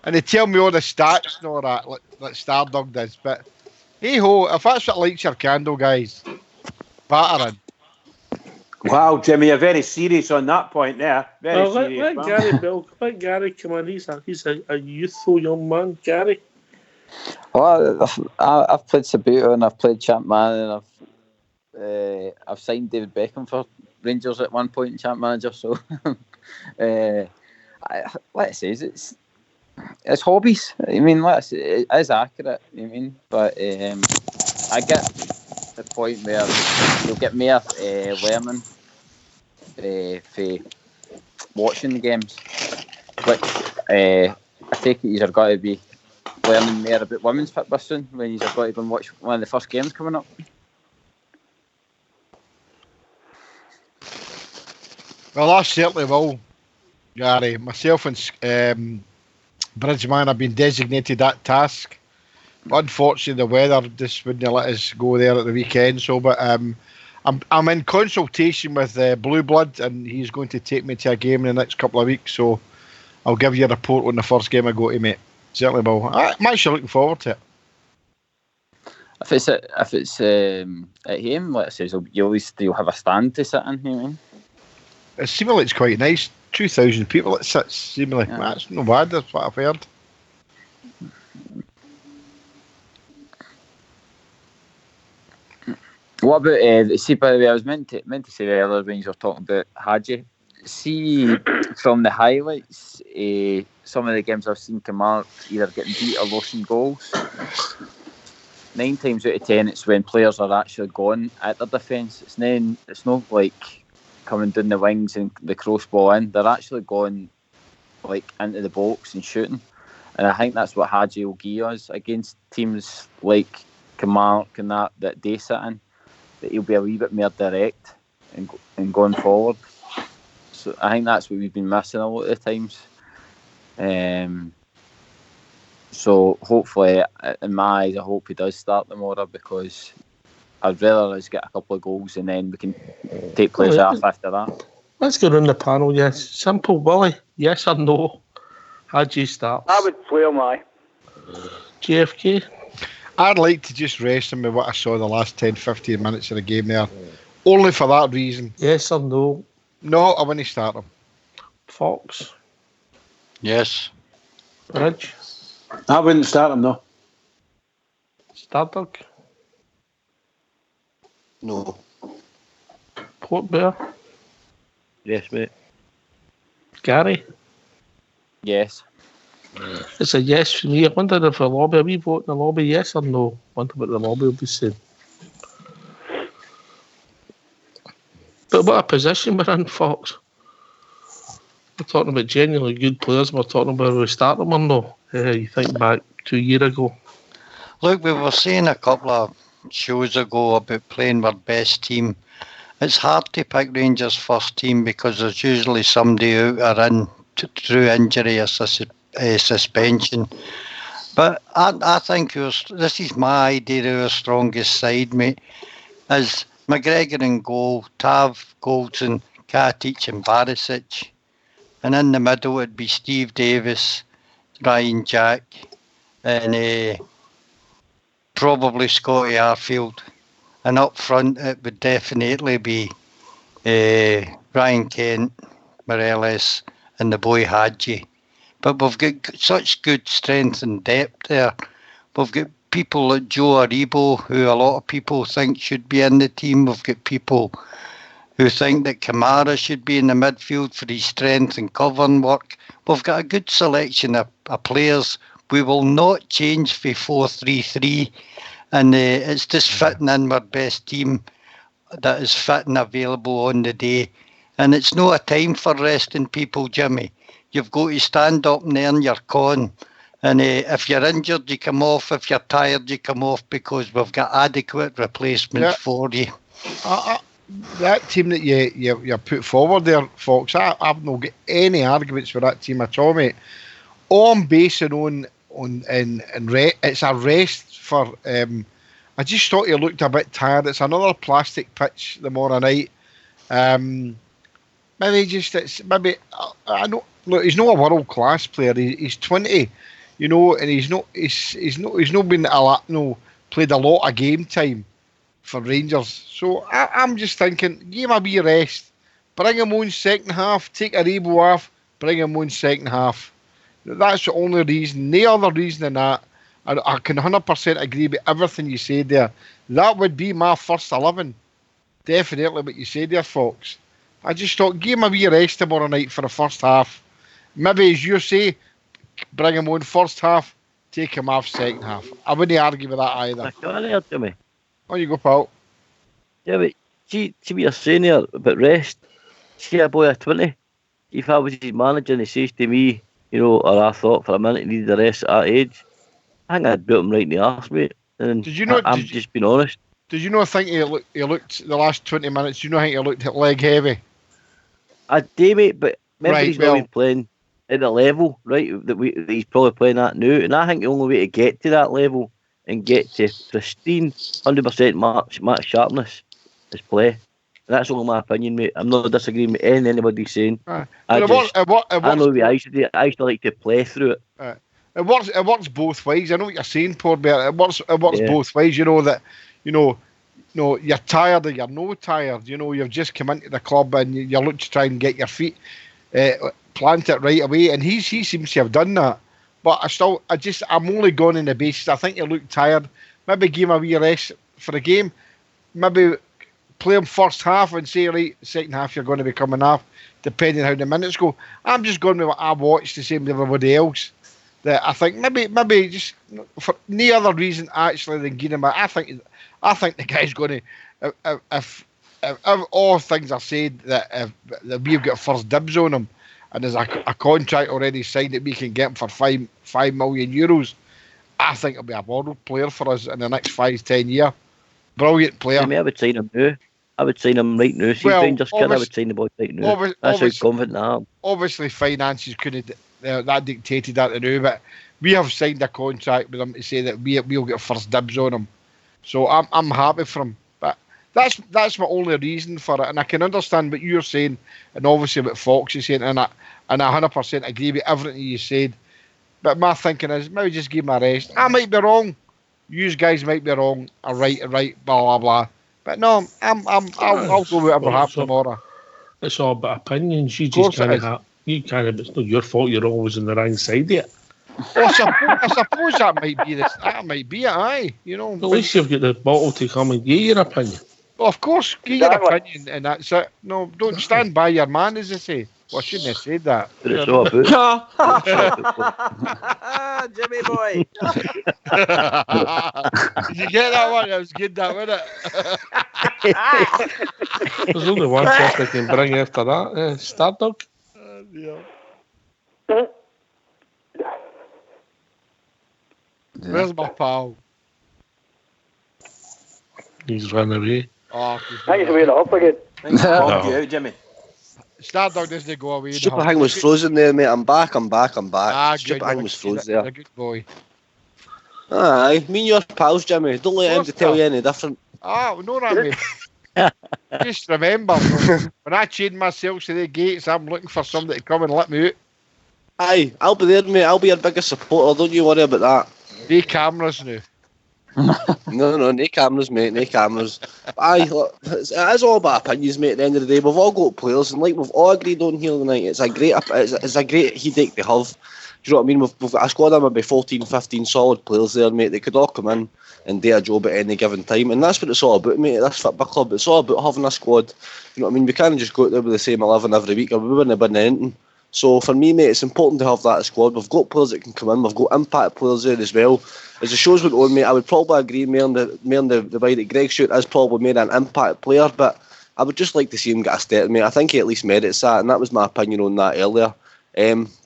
And they tell me all the stats and all that, like Stardog does. But hey ho, if that's what lights your candle, guys, battering. Wow, Jimmy, you're very serious on that point there. Very serious. Let Gary come in. He's a youthful young man, Gary. Well, I've played Sabuto and I've played Champman and I've signed David Beckham for Rangers at one point in Champ Manager. So, let's say it's hobbies. I mean, it is accurate. I mean, but I get the point where you'll get more learning for watching the games, which I take it you've got to be learning more about women's football soon when you've got to go and watch one of the first games coming up. Well, I certainly will, Gary. Myself and Bridgeman have been designated that task. Unfortunately, the weather just wouldn't let us go there at the weekend. So, but I'm in consultation with Blue Blood, and he's going to take me to a game in the next couple of weeks. So, I'll give you a report on the first game I go to, mate. Certainly will. I'm actually looking forward to it. If it's at home, let's say, so you'll have a stand to sit in. You mean? It seems like it's quite nice. 2,000 people that sits. Seemingly, that's not bad. That's what I've heard. What about see? By the way, I was meant to say earlier when you were talking about Haji. See from the highlights, some of the games I've seen Kilmarnock either getting beat or losing goals. 9 times out of 10, it's when players are actually gone at their defence. It's not like coming down the wings and the crossball in. They're actually going like into the box and shooting. And I think that's what Haji will give us against teams like Kilmarnock and that they sit in. That he'll be a wee bit more direct and going forward. So I think that's what we've been missing a lot of the times. So hopefully, in my eyes, I hope he does start tomorrow because I'd rather us get a couple of goals and then we can take players off after that. Let's go round the panel, yes. Simple, Willie. Yes or no? Haji starts. I would play him, aye. JFK? I'd like to just rest him with what I saw the last 10-15 minutes of the game there. Only for that reason. Yes or no? No, I wouldn't start him. Fox? Yes. Ridge? I wouldn't start him, no. Stardog? No. Port Bear? Yes, mate. Gary? Yes. It's a yes for me. I wondered if the lobby, are we voting in the lobby, yes or no? I wonder what the lobby will be saying. But what a position we're in, Fox. We're talking about genuinely good players. We're talking about whether we start them or no. You think back 2 years ago. Look, we were saying a couple of shows ago about playing our best team. It's hard to pick Rangers' first team because there's usually somebody out or in through injury or suspension. But I think this is my idea of our strongest side, mate, is McGregor in goal, Tav, Goldson, Katic and Barisic. And in the middle it'd be Steve Davis, Ryan Jack, and probably Scotty Arfield. And up front it would definitely be Ryan Kent, Morello and the boy Haji. But we've got such good strength and depth there. We've got people like Joe Aribo, who a lot of people think should be in the team. We've got people who think that Kamara should be in the midfield for his strength and covering work. We've got a good selection of players. We will not change for 4-3-3, and it's just fitting in our best team that is fit and available on the day. And it's not a time for resting people, Jimmy. You've got to stand up and earn your con. And if you're injured, you come off. If you're tired, you come off, because we've got adequate replacements for you. That team that you put forward there, Fox, I've not got any arguments for that team at all, mate. All I'm basing on it's a rest for. I just thought he looked a bit tired. It's another plastic pitch tomorrow night. I know. Look, he's not a world class player. He's 20, and he's not been played a lot of game time for Rangers. So I'm just thinking, give him a wee rest, bring him on second half, take Aribo off, bring him on second half. That's the only reason. No other reason than that. I can 100% agree with everything you said there. That would be my first 11. Definitely what you said there, Fox. I just thought, give him a wee rest tomorrow night for the first half. Maybe, as you say, bring him on first half, take him off second half. I wouldn't argue with that either. I got there, Jimmy. On you go, pal. Yeah, but see what you're saying there about rest. See a boy of 20. If I was his manager and he says to me, or I thought for a minute he needed the rest at that age, I think I'd built him right in the arse, mate. And I'm just being honest. Did you not think he looked the last 20 minutes? Do you not think he looked leg heavy? I do, mate, but remember he's not been playing at the level, right, that he's probably playing at now. And I think the only way to get to that level and get to pristine 100% match sharpness is play. And that's only my opinion, mate. I'm not disagreeing with anybody saying. I know I used to like to play through it. It works both ways. I know what you're saying, Paul Bear. It works both ways. That you're tired or you're no tired. You've just come into the club and you look to try and get your feet planted right away. And he seems to have done that. But I'm only going on the basis. I think you look tired. Maybe give him a wee rest for the game. Maybe play him first half and say, right, second half you're going to be coming off, depending on how the minutes go. I'm just going with what I watched, the same as everybody else. That I think maybe just for no other reason actually than getting him. I think the guy's going to, if all things are said that we've got first dibs on him, and there's a contract already signed that we can get him for €5 million, I think he'll be a world player for us in the next 5-10 years. Brilliant player. I would sign him now. I would sign him right now. See, Rangers kid, I would sign the boy right now. That's how confident I am. Obviously, finances couldn't that dictated that to do, but we have signed a contract with him to say that we'll get first dibs on him. So I'm happy for him. But that's my only reason for it, and I can understand what you're saying, and obviously what Fox is saying, and I 100% agree with everything you said. But my thinking is maybe just give him a rest. I might be wrong. You guys might be wrong. Right, blah blah blah. But no, I'll go with whatever happens tomorrow. It's all about opinions. You just kind of it's not your fault. You're always on the wrong side of it. Well, I suppose that might be this. That might be it. Aye, At least you've got the bottle to come and give your opinion. Well, of course, give your opinion, and that's it. No, don't stand by your man, as they say. Well, I shouldn't have said that. But it's all about Jimmy boy. Did you get that one? That was good, that, wasn't it? There's only one person I can bring after that. Stardog. Where's my pal? He's run away. Oh, I think he's way up again. Out, Jimmy. Stardog doesn't go away. Stupid thing was frozen there, mate. I'm back. Stupid thing was frozen there. A good boy. Aye, me and your pals, Jimmy. Don't let him to tell you any different. Oh, no, Rami. Just remember, when I chain myself to the gates, I'm looking for somebody to come and let me out. Aye, I'll be there, mate. I'll be your biggest supporter. Don't you worry about that. No cameras now. No, no cameras, mate. No cameras. Aye, look, it's all about opinions, mate. At the end of the day, we've all got players, and like we've all agreed on here tonight, it's a great headache to have. Do you know what I mean? We've got a squad of maybe 14, 15 solid players there, mate. They could all come in and do a job at any given time, and that's what it's all about, mate. This football club, it's all about having a squad. You know what I mean? We can't just go out there with the same 11 every week, or we wouldn't have been anything. So for me, mate, it's important to have that squad. We've got players that can come in. We've got impact players there as well. As the shows went on, mate, I would probably agree more on the way that Greg Stewart is probably made an impact player, but I would just like to see him get a step, mate. I think he at least merits that, and that was my opinion on that earlier.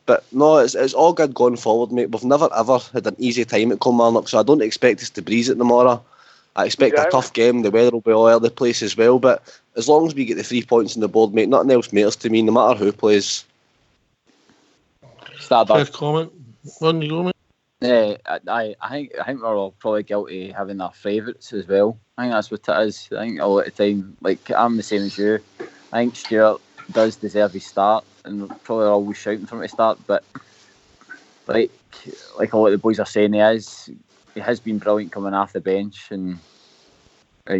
But no, it's all good going forward, mate. We've never ever had an easy time at Kilmarnock, so I don't expect us to breeze it tomorrow. I expect a tough game. The weather will be all over the place as well, but as long as we get the 3 points on the board, mate, nothing else matters to me, no matter who plays. Fair comment. On you go, mate. Yeah, I think we're all probably guilty of having our favourites as well. I think that's what it is. I think a lot of the time, like I'm the same as you. I think Stuart does deserve his start, and we're probably always shouting for him to start. But like a lot of the boys are saying, he has been brilliant coming off the bench and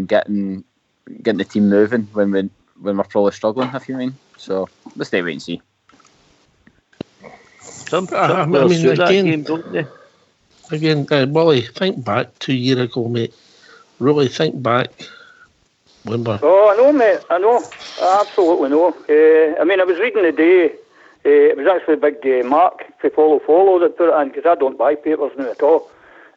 getting the team moving when we're probably struggling, if you mean. So let's stay wait and see. Some players suit that game, don't they? Again, Wally, think back 2 years ago, mate. Really think back. Remember? Oh, I know, mate. I know. I absolutely know. I mean, I was reading today. It was actually a big Mark for follow that put it in, because I don't buy papers now at all.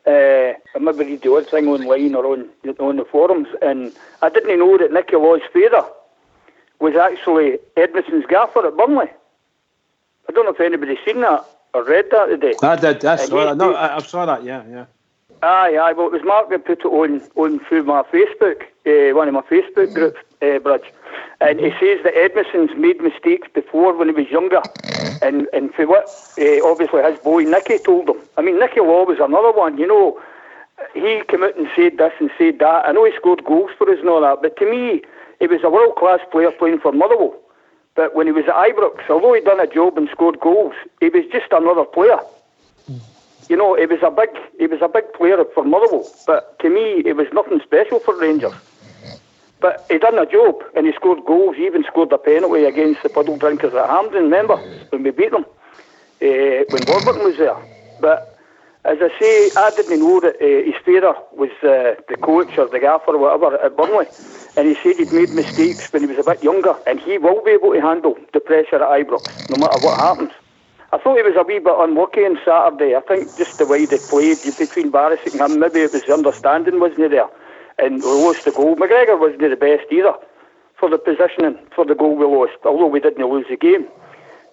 I maybe read the odd thing online or on the forums, and I didn't know that Nicky Law's father was actually Edmondson's gaffer at Burnley. I don't know if anybody's seen that or read that today. I did. I saw that. No, I saw that. Yeah. Aye. Well, it was Mark that put it on through my Facebook, one of my Facebook groups, Bridge. And he says that Edmondson's made mistakes before when he was younger, and for what obviously his boy Nicky told him. I mean, Nicky Law was another one. You know, he came out and said this and said that. I know he scored goals for us and all that, but to me, he was a world class player playing for Motherwell. But when he was at Ibrox, although he'd done a job and scored goals, he was just another player. You know, he was a big player for Motherwell, but to me, it was nothing special for Rangers. But he done a job and he scored goals. He even scored a penalty against the Puddle Drinkers at Hampden, remember, when we beat them, when Warburton was there. But as I say, I didn't know that his father was the coach or the gaffer or whatever at Burnley. And he said he'd made mistakes when he was a bit younger, and he will be able to handle the pressure at Ibrox, no matter what happens. I thought he was a wee bit unlucky on Saturday. I think just the way they played between Barisic and him, maybe it was the understanding wasn't there. And we lost the goal. McGregor wasn't the best either for the positioning, for the goal we lost, although we didn't lose the game.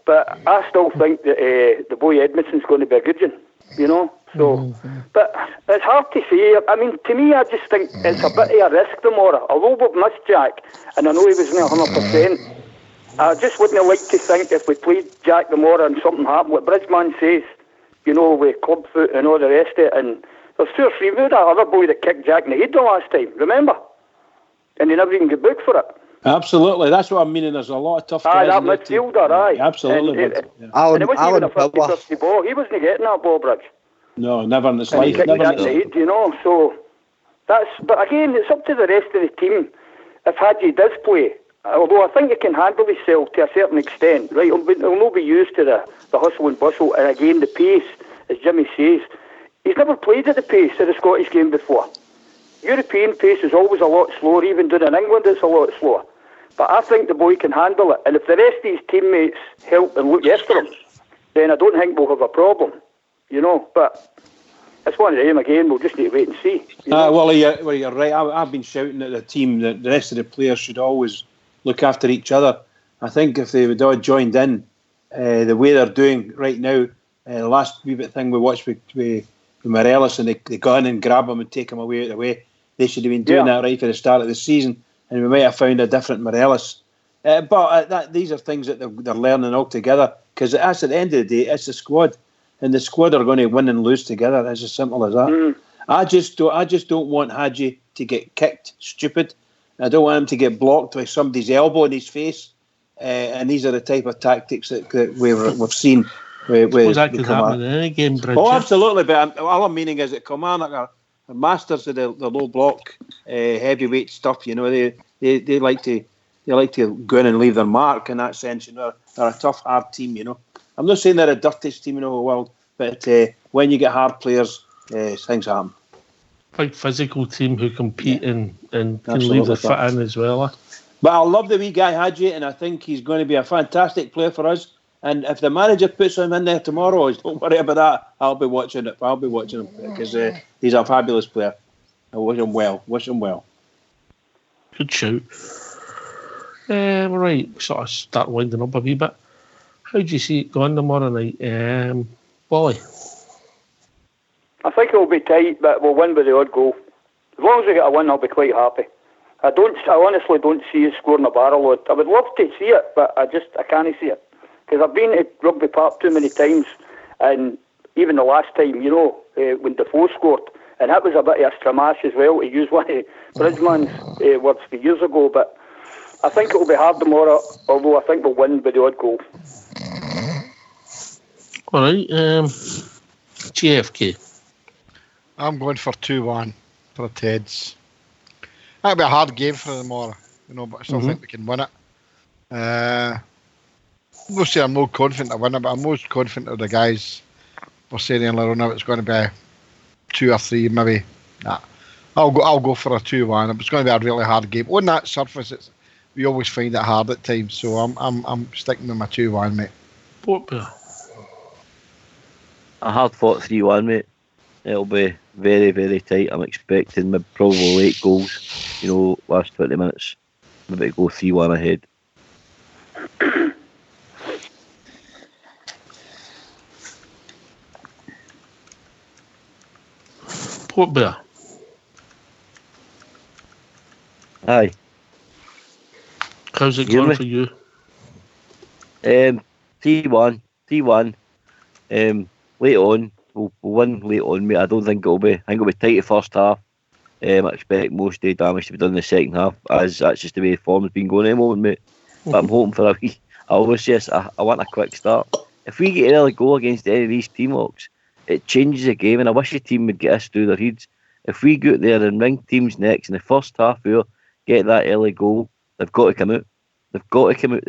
But I still think that the boy Edmondson's going to be a good one, you know. So, but it's hard to say. I mean, to me, I just think it's a bit of a risk tomorrow. Although we've missed Jack, and I know he wasn't 100%, I just wouldn't like to think if we played Jack tomorrow and something happened, what Bridgman says, you know, with clubfoot and all the rest of it. And there's 2 or 3 that other boy that kicked Jack in the head the last time, remember? And he never even got booked for it. Absolutely, that's what I'm meaning. There's a lot of tough guys. That midfielder, aye. Absolutely. And it wasn't even a 50-50 ball. He wasn't getting that ball, Bridge. No, never in his and life. Never in his head, you know. So but again, it's up to the rest of the team. If Haji does play, although I think he can handle himself to a certain extent, right? He'll not be used to the hustle and bustle, and again the pace, as Jimmy says. He's never played at the pace of the Scottish game before. European pace is always a lot slower, even down in England it's a lot slower. But I think the boy can handle it, and if the rest of his teammates help and look after him, then I don't think we'll have a problem, you know. But it's one of them again, we'll just need to wait and see. Well, you're right. I've been shouting at the team that the rest of the players should always look after each other. I think if they would all joined in the way they're doing right now, the last wee bit thing we watched with Morello, and they go in and grab him and take him away, they should have been doing that right for the start of the season, and we might have found a different Morello. But these are things that they're learning all together, because at the end of the day, it's the squad, and the squad are going to win and lose together. It's as simple as that. I just don't want Haji to get kicked stupid. I don't want him to get blocked with somebody's elbow in his face. And these are the type of tactics that we've seen. Suppose that could happen in any game, Bridget. Oh, absolutely. But all I'm meaning is that Kilmarnock are masters of the low block, heavyweight stuff. You know, they like to go in and leave their mark in that sense. You know, they're a tough, hard team. You know, I'm not saying they're the dirtiest team in the whole world, but when you get hard players, things happen. Big physical team who compete and can leave their foot in as well. But I love the wee guy Haji, and I think he's going to be a fantastic player for us. And if the manager puts him in there tomorrow, don't worry about that. I'll be watching it. I'll be watching him because he's a fabulous player. I wish him well. Good shout. Right, sort of start winding up a wee bit. How do you see it going tomorrow night, Wally? I think it'll be tight, but we'll win by the odd goal. As long as we get a win, I'll be quite happy. I honestly don't see us scoring a barrel load. I would love to see it, but I can't see it. Because I've been to Rugby Park too many times, and even the last time, you know, when Defoe scored, and that was a bit of a stramash as well, to use one of Bridgman's words for years ago, but I think it'll be hard tomorrow, although I think we'll win by the odd goal. All right, GFK. I'm going for 2-1 for the Teds. That'll be a hard game for them tomorrow, you know, but I still think we can win it. I'm not saying I'm not confident to win it, but I'm most confident of the guys were saying earlier on it's going to be 2 or 3, maybe. Nah, I'll go for a 2-1. It's going to be a really hard game. On that surface, we always find it hard at times, so I'm sticking with my 2-1, mate. Port Bear. A hard fought 3-1, mate. It'll be very, very tight. I'm expecting probably late goals. You know, last 20 minutes. Maybe go 3-1 ahead. Port Bear. Aye. How's it going for you? 3-1. Late on. We'll win late on, mate. I don't think it'll be. I think it'll be tight the first half. I expect most day damage to be done in the second half, as that's just the way form's been going at the moment, mate. But I'm hoping for a wee. I always say I want a quick start. If we get an early goal against any of these teamworks, it changes the game, and I wish the team would get us through their heads. If we go out there and wring teams' necks in the first half hour, get that early goal, they've got to come out. They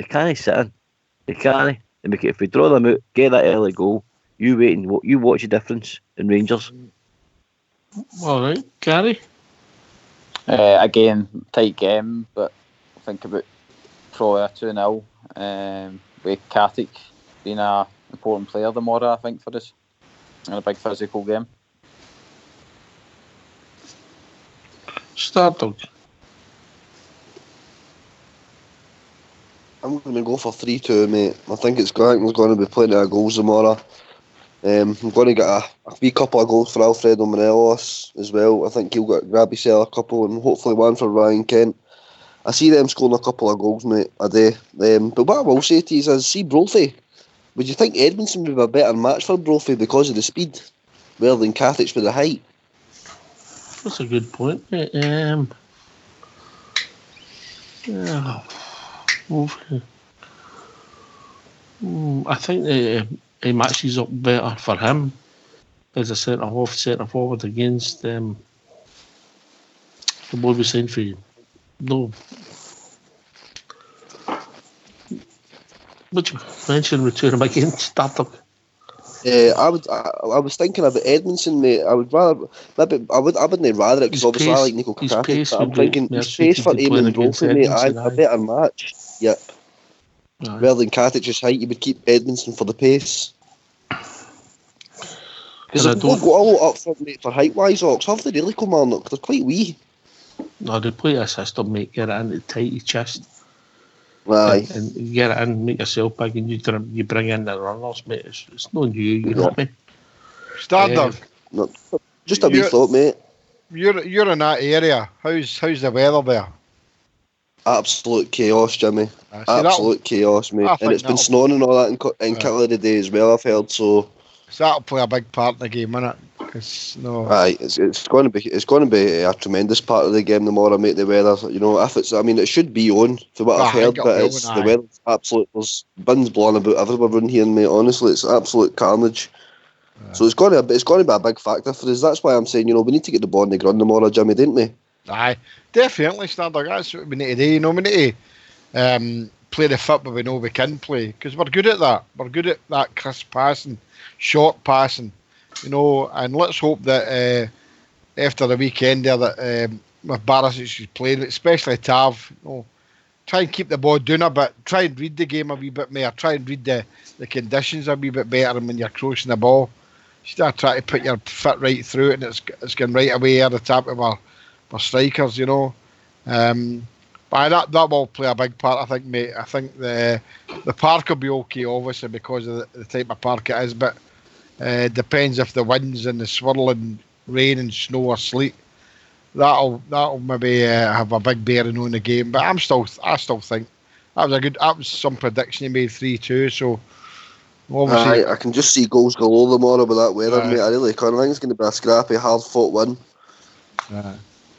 can't sit in. They can't. If we draw them out, get that early goal. You wait and you watch the difference in Rangers. All right, Gary. Again, tight game, but I think about probably a 2-0. With Katic being an important player tomorrow, I think, for us in a big physical game. Stardog. I'm going to go for 3-2, mate. I think there's going to be plenty of goals tomorrow. I'm going to get a wee couple of goals for Alfredo Morello as well. I think he'll grab himself a couple, and hopefully one for Ryan Kent. I see them scoring a couple of goals, mate, a day. But what I will say to you is, see Brophy. Would you think Edmondson would be a better match for Brophy because of the speed, rather than Katic with the height? That's a good point, mate. I think he matches up better for him as a centre forward against the boy we signed for you. No. Would you mention return him again, Startup? I was thinking about Edmondson, mate. I wouldn't rather it because obviously I like Nico Katic, but I'm thinking his pace for Eamon Brophy, mate. A better match. Yep. Aye. Rather than Katic's height, you would keep Edmondson for the pace. Because they've got a lot up front, mate, for height-wise, Ox. Have they really, Kilmarnock? They're quite wee. No, they play a system, mate. Get it into the tighty chest. Aye. And you get it in, make yourself big, and you bring in the runners, mate. It's no new, you know what I mean? Stardog. Just a wee thought, mate. You're in that area. How's the weather there? Absolute chaos, Jimmy. Absolute chaos, mate. I And think it's been that'll- snowing and all that in Killarney today as well, I've heard. So that'll play a big part in the game, innit? Because aye, it's going to be a tremendous part of the game tomorrow, mate. The weather, if it's, it should be on for what I've I heard, think but it'll be it's on, the aye. weather's absolute. There's winds blowing about everywhere around here, mate. Honestly, it's absolute carnage. So it's going to be a big factor for us. That's why I'm saying, we need to get the ball on the ground tomorrow, Jimmy, didn't we? Aye, definitely, Standard. That's what we need to do. We need to play the football we know we can play, because we're good at that. We're good at that crisp passing, short passing, and let's hope that after the weekend there that with Barisic is playing, especially Tav, try and keep the ball down a bit, try and read the game a wee bit more, try and read the conditions a wee bit better when you're crossing the ball. Start trying to put your foot right through it, and it's going right away at the top of our strikers, but that will play a big part, I think, mate. I think the park will be okay, obviously, because of the type of park it is, but depends if the winds and the swirling rain and snow or sleet. That'll maybe have a big bearing on the game. But I still think that was some prediction he made 3-2. So obviously, I can just see goals galore tomorrow with that weather, mate. I really can. I think it's going to be a scrappy, hard-fought win.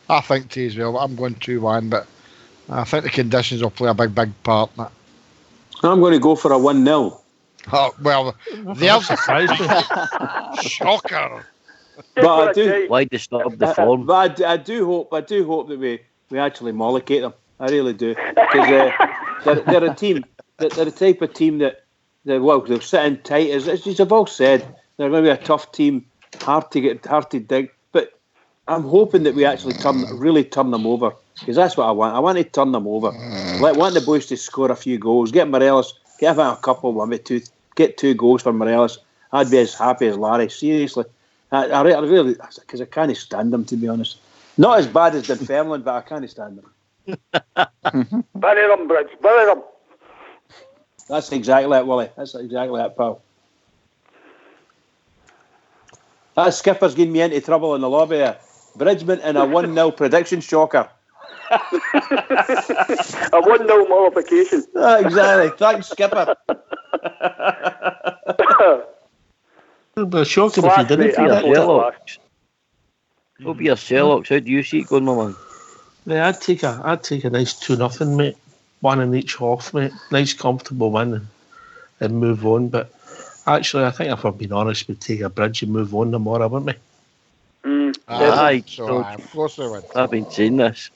I think too as well. I'm going 2-1, but I think the conditions will play a big part in that. I'm going to go for a 1-0. Oh, well, there's a shocker. But I do. Why disturb the form? But I do hope that we actually mollocate them. I really do, because they're a team. They're the type of team that they're sitting tight. As you've all said, they're going to be a tough team, hard to dig. But I'm hoping that we actually really turn them over, because that's what I want. I want to turn them over. I want the boys to score a few goals. Get Morelos, get a couple, maybe get 2 goals for Morelos. I'd be as happy as Larry. Seriously. I really, because I can't stand them, to be honest. Not as bad as Dunfermline, but I can't stand them. Bury them, Bridge, bury them. That's exactly it, Willie. That's exactly it, pal. That skipper's getting me into trouble in the lobby there. Bridgman in a 1-0 prediction shocker. A 1-0 modification. Exactly. Thanks, skipper. It'll be a shocker if you didn't It'll predict it. It'll be a Sherlock. How do you see it going, my man? Yeah, I'd take a nice 2-0, mate. 1 in each half, mate. Nice comfortable win and move on. But actually, I think if I'm being honest, we'd take a Bridge and move on tomorrow, wouldn't we? Aye, of course we would. I've been saying this.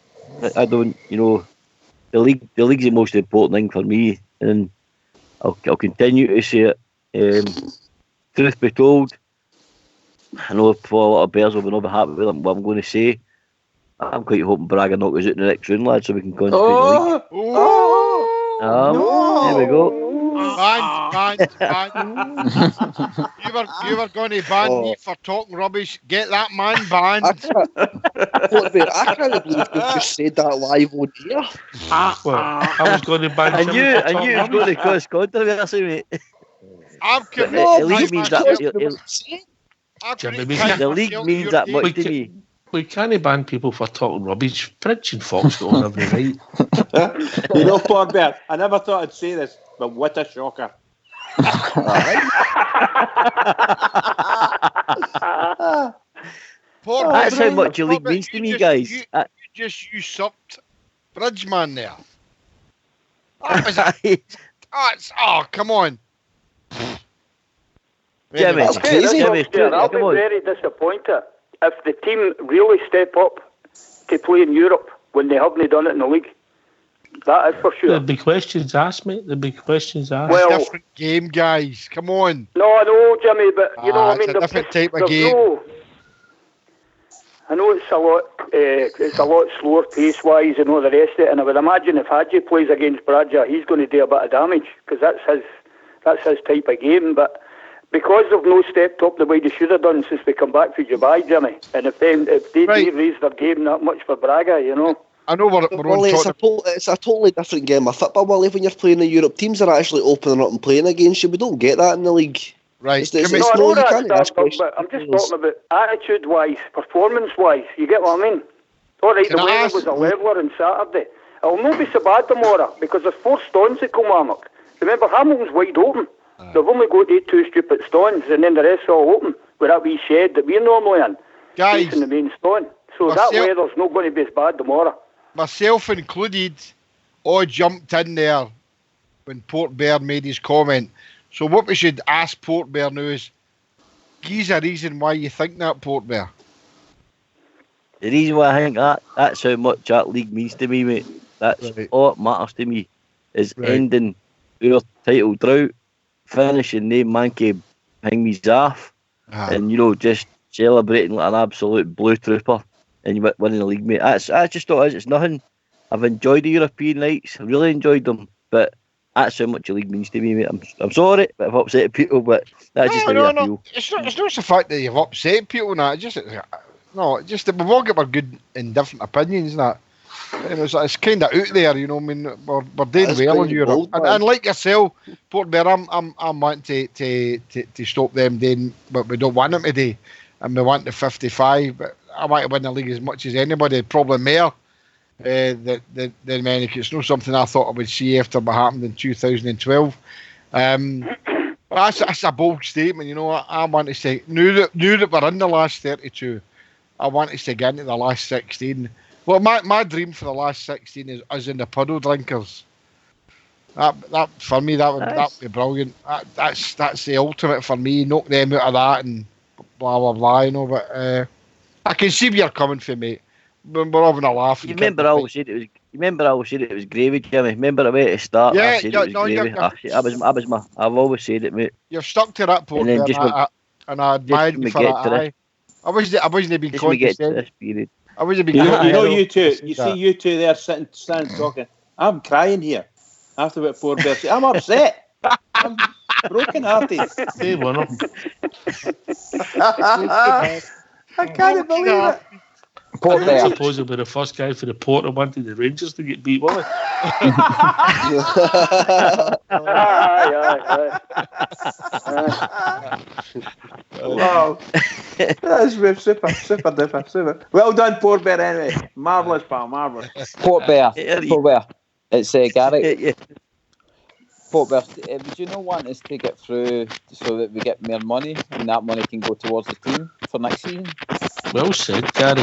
I don't, the league's the most important thing for me, and I'll continue to say it. Truth be told, I know for a lot of Bears will be happy with what I'm going to say. I'm quite hoping Braga knock us out in the next round, lad, so we can concentrate on the league. There we go. You were going to ban me for talking rubbish. Get that man banned. I can't believe you just said that live on here. I was going to ban I knew it was going to cause controversy, mate. The league means that. The league means that much to me. We can't ban people for talking rubbish. Bridge and Fox got on every right. Poor Bear, I never thought I'd say this, but what a shocker. That's how much your league means to me, guys. You just usurped Bridgeman there. Come on. Jimmy, I'll be very disappointed if the team really step up to play in Europe when they haven't done it in the league. That is for sure. There'll be questions asked, mate. There'll be questions asked. Well, it's a different game, guys. Come on. No, I know, Jimmy, but you know what I mean. It's a different type of game. I know it's a lot slower pace-wise and all the rest of it, and I would imagine if Haji plays against Bradja, he's going to do a bit of damage because that's his type of game. But because they've no stepped up the way they should have done since they come back from Dubai, Jimmy, and if they raise their game that much for Braga, I know we're Willie, it's a totally different game of football, Willie, when you're playing in Europe. Teams are actually opening up and playing against you. We don't get that in the league. Right. I know that, but I'm just talking about attitude-wise, performance-wise. You get what I mean? All right, the weather was a leveller on Saturday. it'll not be so bad tomorrow because there's 4 stones at Kilmarnock. Remember, Hamilton's wide open. They've only got 2 stupid stones, and then the rest are all open with that wee shed that we're normally in, facing the main stone. So that weather's not going to be as bad tomorrow. Myself included, all jumped in there when Port Bear made his comment. So what we should ask Port Bear now is, give a reason why you think that, Port Bear. The reason why I think that's how much that league means to me, mate. That's all it matters to me, is ending our title drought, finishing name Mankey Pingme's off, and just celebrating like an absolute blue trooper and winning the league, mate. I just thought it's nothing. I've enjoyed the European nights, I really enjoyed them, but that's how much the league means to me, mate. I'm sorry if I've upset people, but that's just how I feel. It's not the fact that you've upset people, we've all got our good and different opinions, and that. It's kind of out there, I mean, we're doing well in Europe, and like yourself, Port Bear, I'm wanting to stop them doing what we don't want them to do, and we want the 55. But I want to win the league as much as anybody, probably more than many. It's not something I thought I would see after what happened in 2012. That's a bold statement, I want to say. Now that we're in the last 32, I want us to get into the last 16. Well, my dream for the last 16 is in the puddle drinkers. That for me, that would be brilliant. That's the ultimate for me. Knock them out of that and blah blah blah. But I can see where you're coming from, mate. We're having a laugh. You remember I always said it was gravy, Jimmy. Remember the way to start? Yeah, I said it was gravy. I've always said it, mate. You've stuck to that, Port, and I admire you for that. I wasn't being condescending. I wasn't being. You two. You see you two there sitting talking. I'm crying here after what Port Bear said. I'm upset. I'm broken hearted. Hey, one of them. I can't believe it. Port Bear. I suppose he'll be the first guy for the Port who wanted the Rangers to get beat, wasn't he? Wow. That's super duper. Well done, Port Bear, anyway. Marvellous, pal, marvellous. Port Bear. It's Gary. Port Bear, would you not want us to get through so that we get more money and that money can go towards the team for next season? Well said, Gary.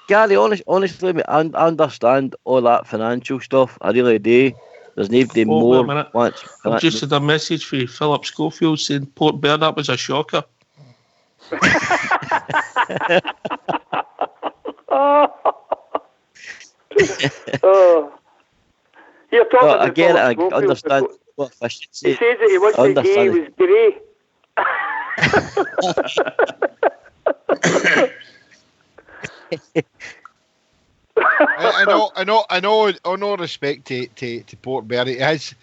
Gary, honestly, mate, I understand all that financial stuff. I really do. There's need to be more. I've just had a message for Philip Schofield saying Port Bear, that was a shocker. You're talking again, I understand what Fish said. He says that he wants to say he was grey. I know. No respect to Port Bear. He has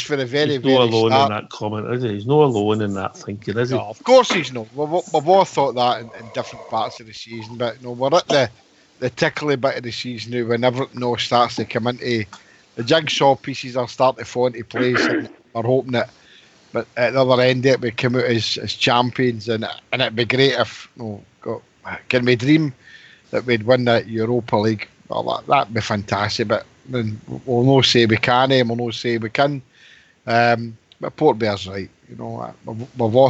for the very, he's very not alone start. in that comment, is he? He's not alone in that thinking, is he? No, of course he's not. We've all thought that in different parts of the season, but no, we're at the tickly bit of the season now when everything starts to come into the jigsaw pieces are starting to fall into place, and we're hoping that. But at the other end, it we come out as champions, and it'd be great if can we dream that we'd win the Europa League? Well, that'd be fantastic. But we'll not say we can, and we'll not say we can. But Port Bear's right. We've all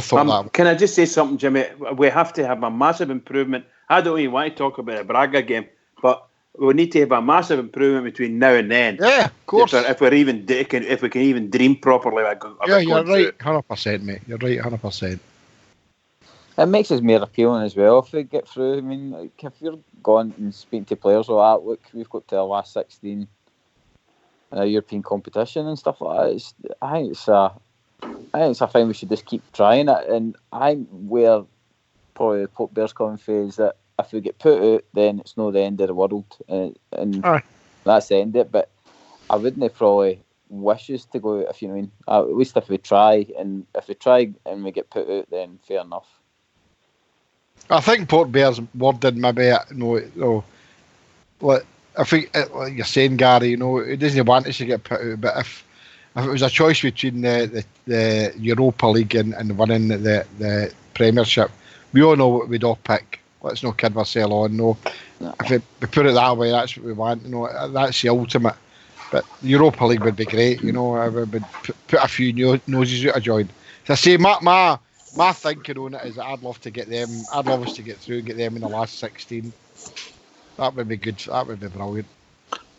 thought that. Can I just say something, Jimmy? We have to have a massive improvement. I don't even want to talk about a Braga game, but we need to have a massive improvement between now and then. Yeah, of course. If we can even dream properly. You're right, 100%, mate. You're right, 100%. It makes us more appealing as well if we get through. I mean, like, if you're going and speaking to players like that, look, we've got to the last 16 in a European competition and stuff like that. I think it's a thing we should just keep trying it. And I think where probably the Port Bears coming from is that if we get put out, then it's not the end of the world, and that's the end of it. But I wouldn't probably wish us to go out, if you know what I mean. At least if we try, and if we try and we get put out, then fair enough. I think Port Bear's worded maybe like I think like you're saying, Gary, it doesn't want us to get put out, but if it was a choice between the Europa League and winning the Premiership, we all know what we'd all pick. Let's not kid ourselves on. No, if we put it that way, that's what we want. That's the ultimate. But Europa League would be great. I would put a few noses out of joint. So I say my thinking on it is that I'd love to get them. I'd love us to get through and get them in the last 16. That would be good. That would be brilliant.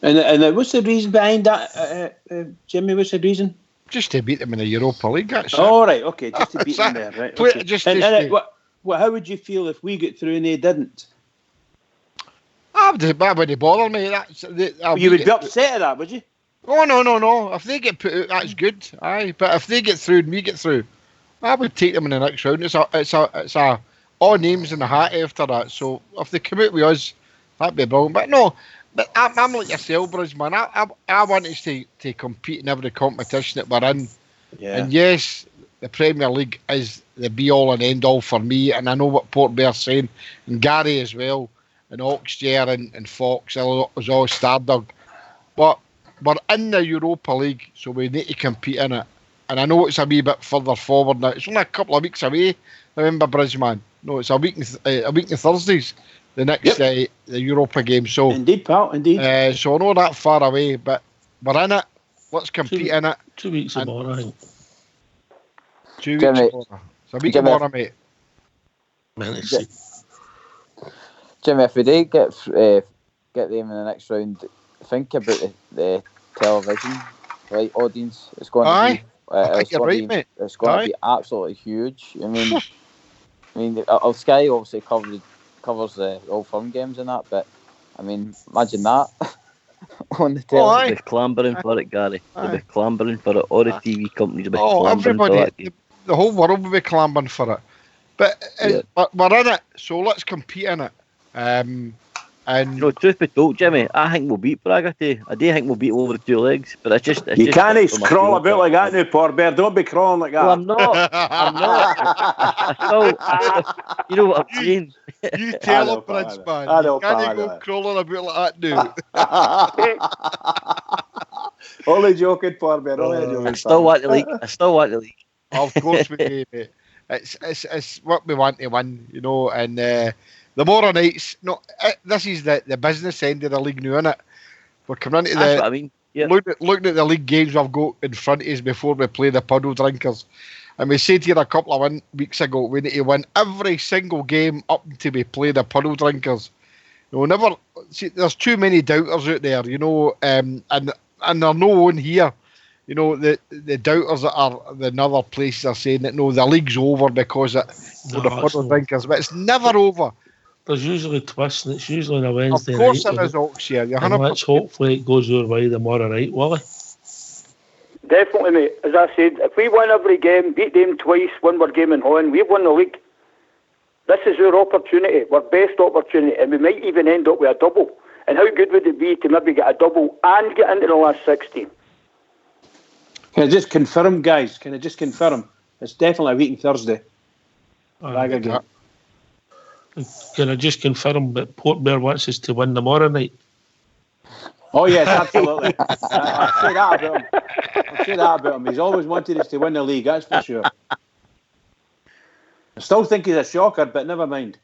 And what's the reason behind that, Jimmy? What's the reason? Just to beat them in the Europa League. That's all right. Okay, just to beat them there. Right. Okay. How would you feel if we got through and they didn't? That wouldn't bother me. You would be upset at that, would you? Oh no! If they get put out, that's good. Aye, but if they get through and we get through, I would take them in the next round. It's a all names in the hat after that. So if they come out with us, that'd be brilliant. But no. But I'm like yourself, Bridgeman. I want us to compete in every competition that we're in. Yeah. And yes, the Premier League is the be-all and end-all for me. And I know what Port Bear's saying. And Gary as well. And Oxford and Fox. It was all Stardug. But we're in the Europa League, so we need to compete in it. And I know it's a wee bit further forward now. It's only a couple of weeks away, remember, Bridgeman? No, it's a week and Thursdays. The next the Europa game. So indeed, pal, indeed. So I know that far away, but we're in it. Let's compete in it. 2 weeks tomorrow, I think. 2 weeks tomorrow. It's a week tomorrow, mate. Jimmy, if we do get them in the next round, think about the television audience. It's going to be. It's going to be absolutely huge. I mean, Sky obviously covers the Old Firm games and that, but I mean, imagine that on the television. They'll be clambering for it, Gary. They'll be clambering for it. All the TV companies will be clambering for that game. The whole world will be clambering for it. But we're in it, so let's compete in it. And truth be told, Jimmy, I think we'll beat Bragate. I do think we'll beat them over the two legs, but it's just you can't crawl about like that now, Port Bear. Don't be crawling like that. Well, I'm not. I still, you know what I'm saying. You tell him, Bridgeman. You can't go crawling about like that now. Only joking, Port Bear. Only joking. I still want the league. Of course we do, mate. It's what we want to win, and. The more nights, this is the business end of the league now, isn't it? We're coming into That's what I mean. Yeah. Looking at the league games we've got in front of us before we play the puddle drinkers. And we said here a couple of weeks ago, we need to win every single game up until we play the puddle drinkers. There's too many doubters out there, and they're no one here. The doubters that are in other places are saying that, the league's over because of the puddle drinkers. But it's never over. There's usually twists, and it's usually on a Wednesday night. Of course night, there is, Oxford. Let's hopefully it goes your way tomorrow night, will it? Definitely, mate. As I said, if we win every game, beat them twice, win our game in Holland, we've won the league. This is our opportunity, our best opportunity, and we might even end up with a double. And how good would it be to maybe get a double and get into the last 16? Can I just confirm, guys? It's definitely a week on Thursday. Can I just confirm that Port Bear wants us to win tomorrow night? Oh yes, absolutely. I'll say that about him. He's always wanted us to win the league, that's for sure. I still think he's a shocker, but never mind.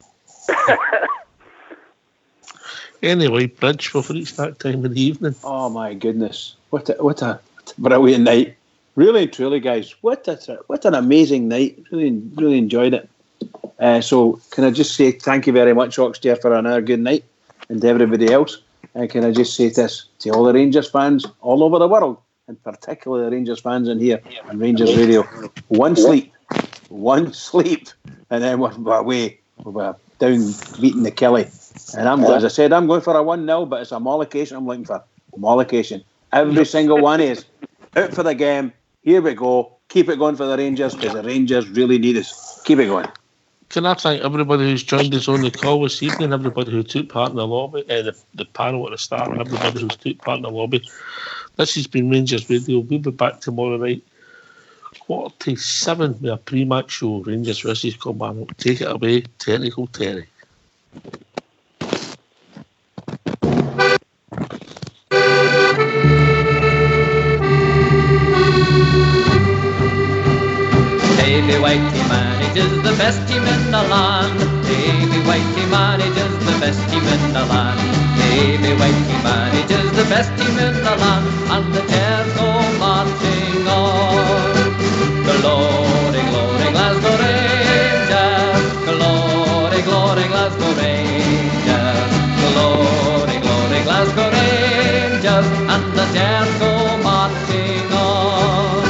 Anyway, Bridge, we've reached that time of the evening. Oh my goodness. What a brilliant night. Really and truly, guys. What an amazing night. Really enjoyed it. So can I just say thank you very much, Oxford, for another good night, and to everybody else. And can I just say this to all the Rangers fans all over the world, and particularly the Rangers fans in here on Rangers Radio: one sleep, and then we're away. We're down beating the Kelly. And as I said, I'm going for a 1-0, but it's a mollication I'm looking for. Mollication. Every single one is out for the game. Here we go. Keep it going for the Rangers, because the Rangers really need us. Keep it going. Can I thank everybody who's joined us on the call this evening, everybody who took part in the lobby, the panel at the start, and everybody who's took part in the lobby. This has been Rangers Radio. We'll be back tomorrow night, 7:45, with a pre-match show. Rangers versus Kilmarnock. Take it away, Technical Terry. Davy Whitey manages the best team in the land. Davy White he manages the best team in the land. Davy White he manages the best team in the land, and the Jers go marching on. Glory, glory, Glasgow Rangers. Glory, glory, Glasgow Rangers. Glory, glory, Glasgow Rangers, and the Jers go marching on.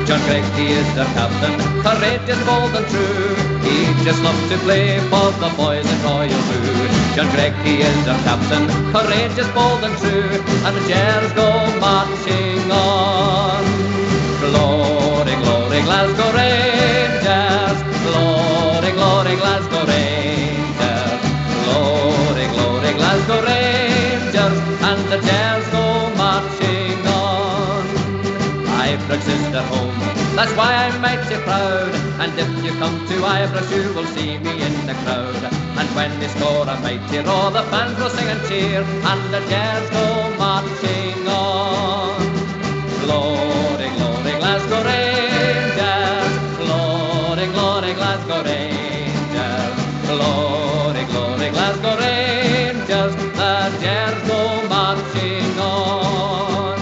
John Gregg, he is their captain, courageous, bold and true. He just loves to play for the boys in Royal Blue. John Gregg, he is their captain, courageous, bold and true, and the Jers go marching on. Glory, glory, Glasgow Rangers. Glory, glory, Glasgow Rangers. Glory, glory, Glasgow Rangers, and the Jers go marching on. Ibrox is their home, that's why I'm mighty proud. And if you come to Ibrox, you will see me in the crowd. And when they score a mighty roar, the fans will sing and cheer, and the Jers go marching on. Glory, glory, Glasgow Rangers. Glory, glory, Glasgow Rangers. Glory, glory, Glasgow Rangers. The Jers go marching on.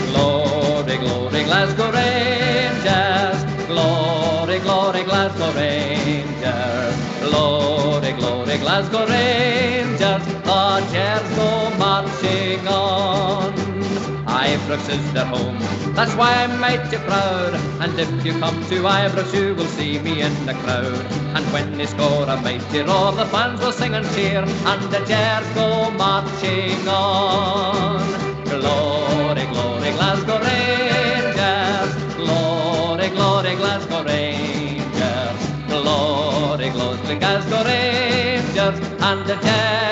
Glory, glory, Glasgow Rangers. Glory, glory, Glasgow Rangers. Glory, glory, Glasgow Rangers. The Jers go marching on. Ibrox is their home, that's why I'm mighty proud. And if you come to Ibrox, you will see me in the crowd. And when they score a mighty roar, the fans will sing and cheer, and the Jers go marching on. Glory, glory, Glasgow Rangers. Glory, glory, Glasgow Rangers. Glory, glory, Glasgow Rangers, and the Jers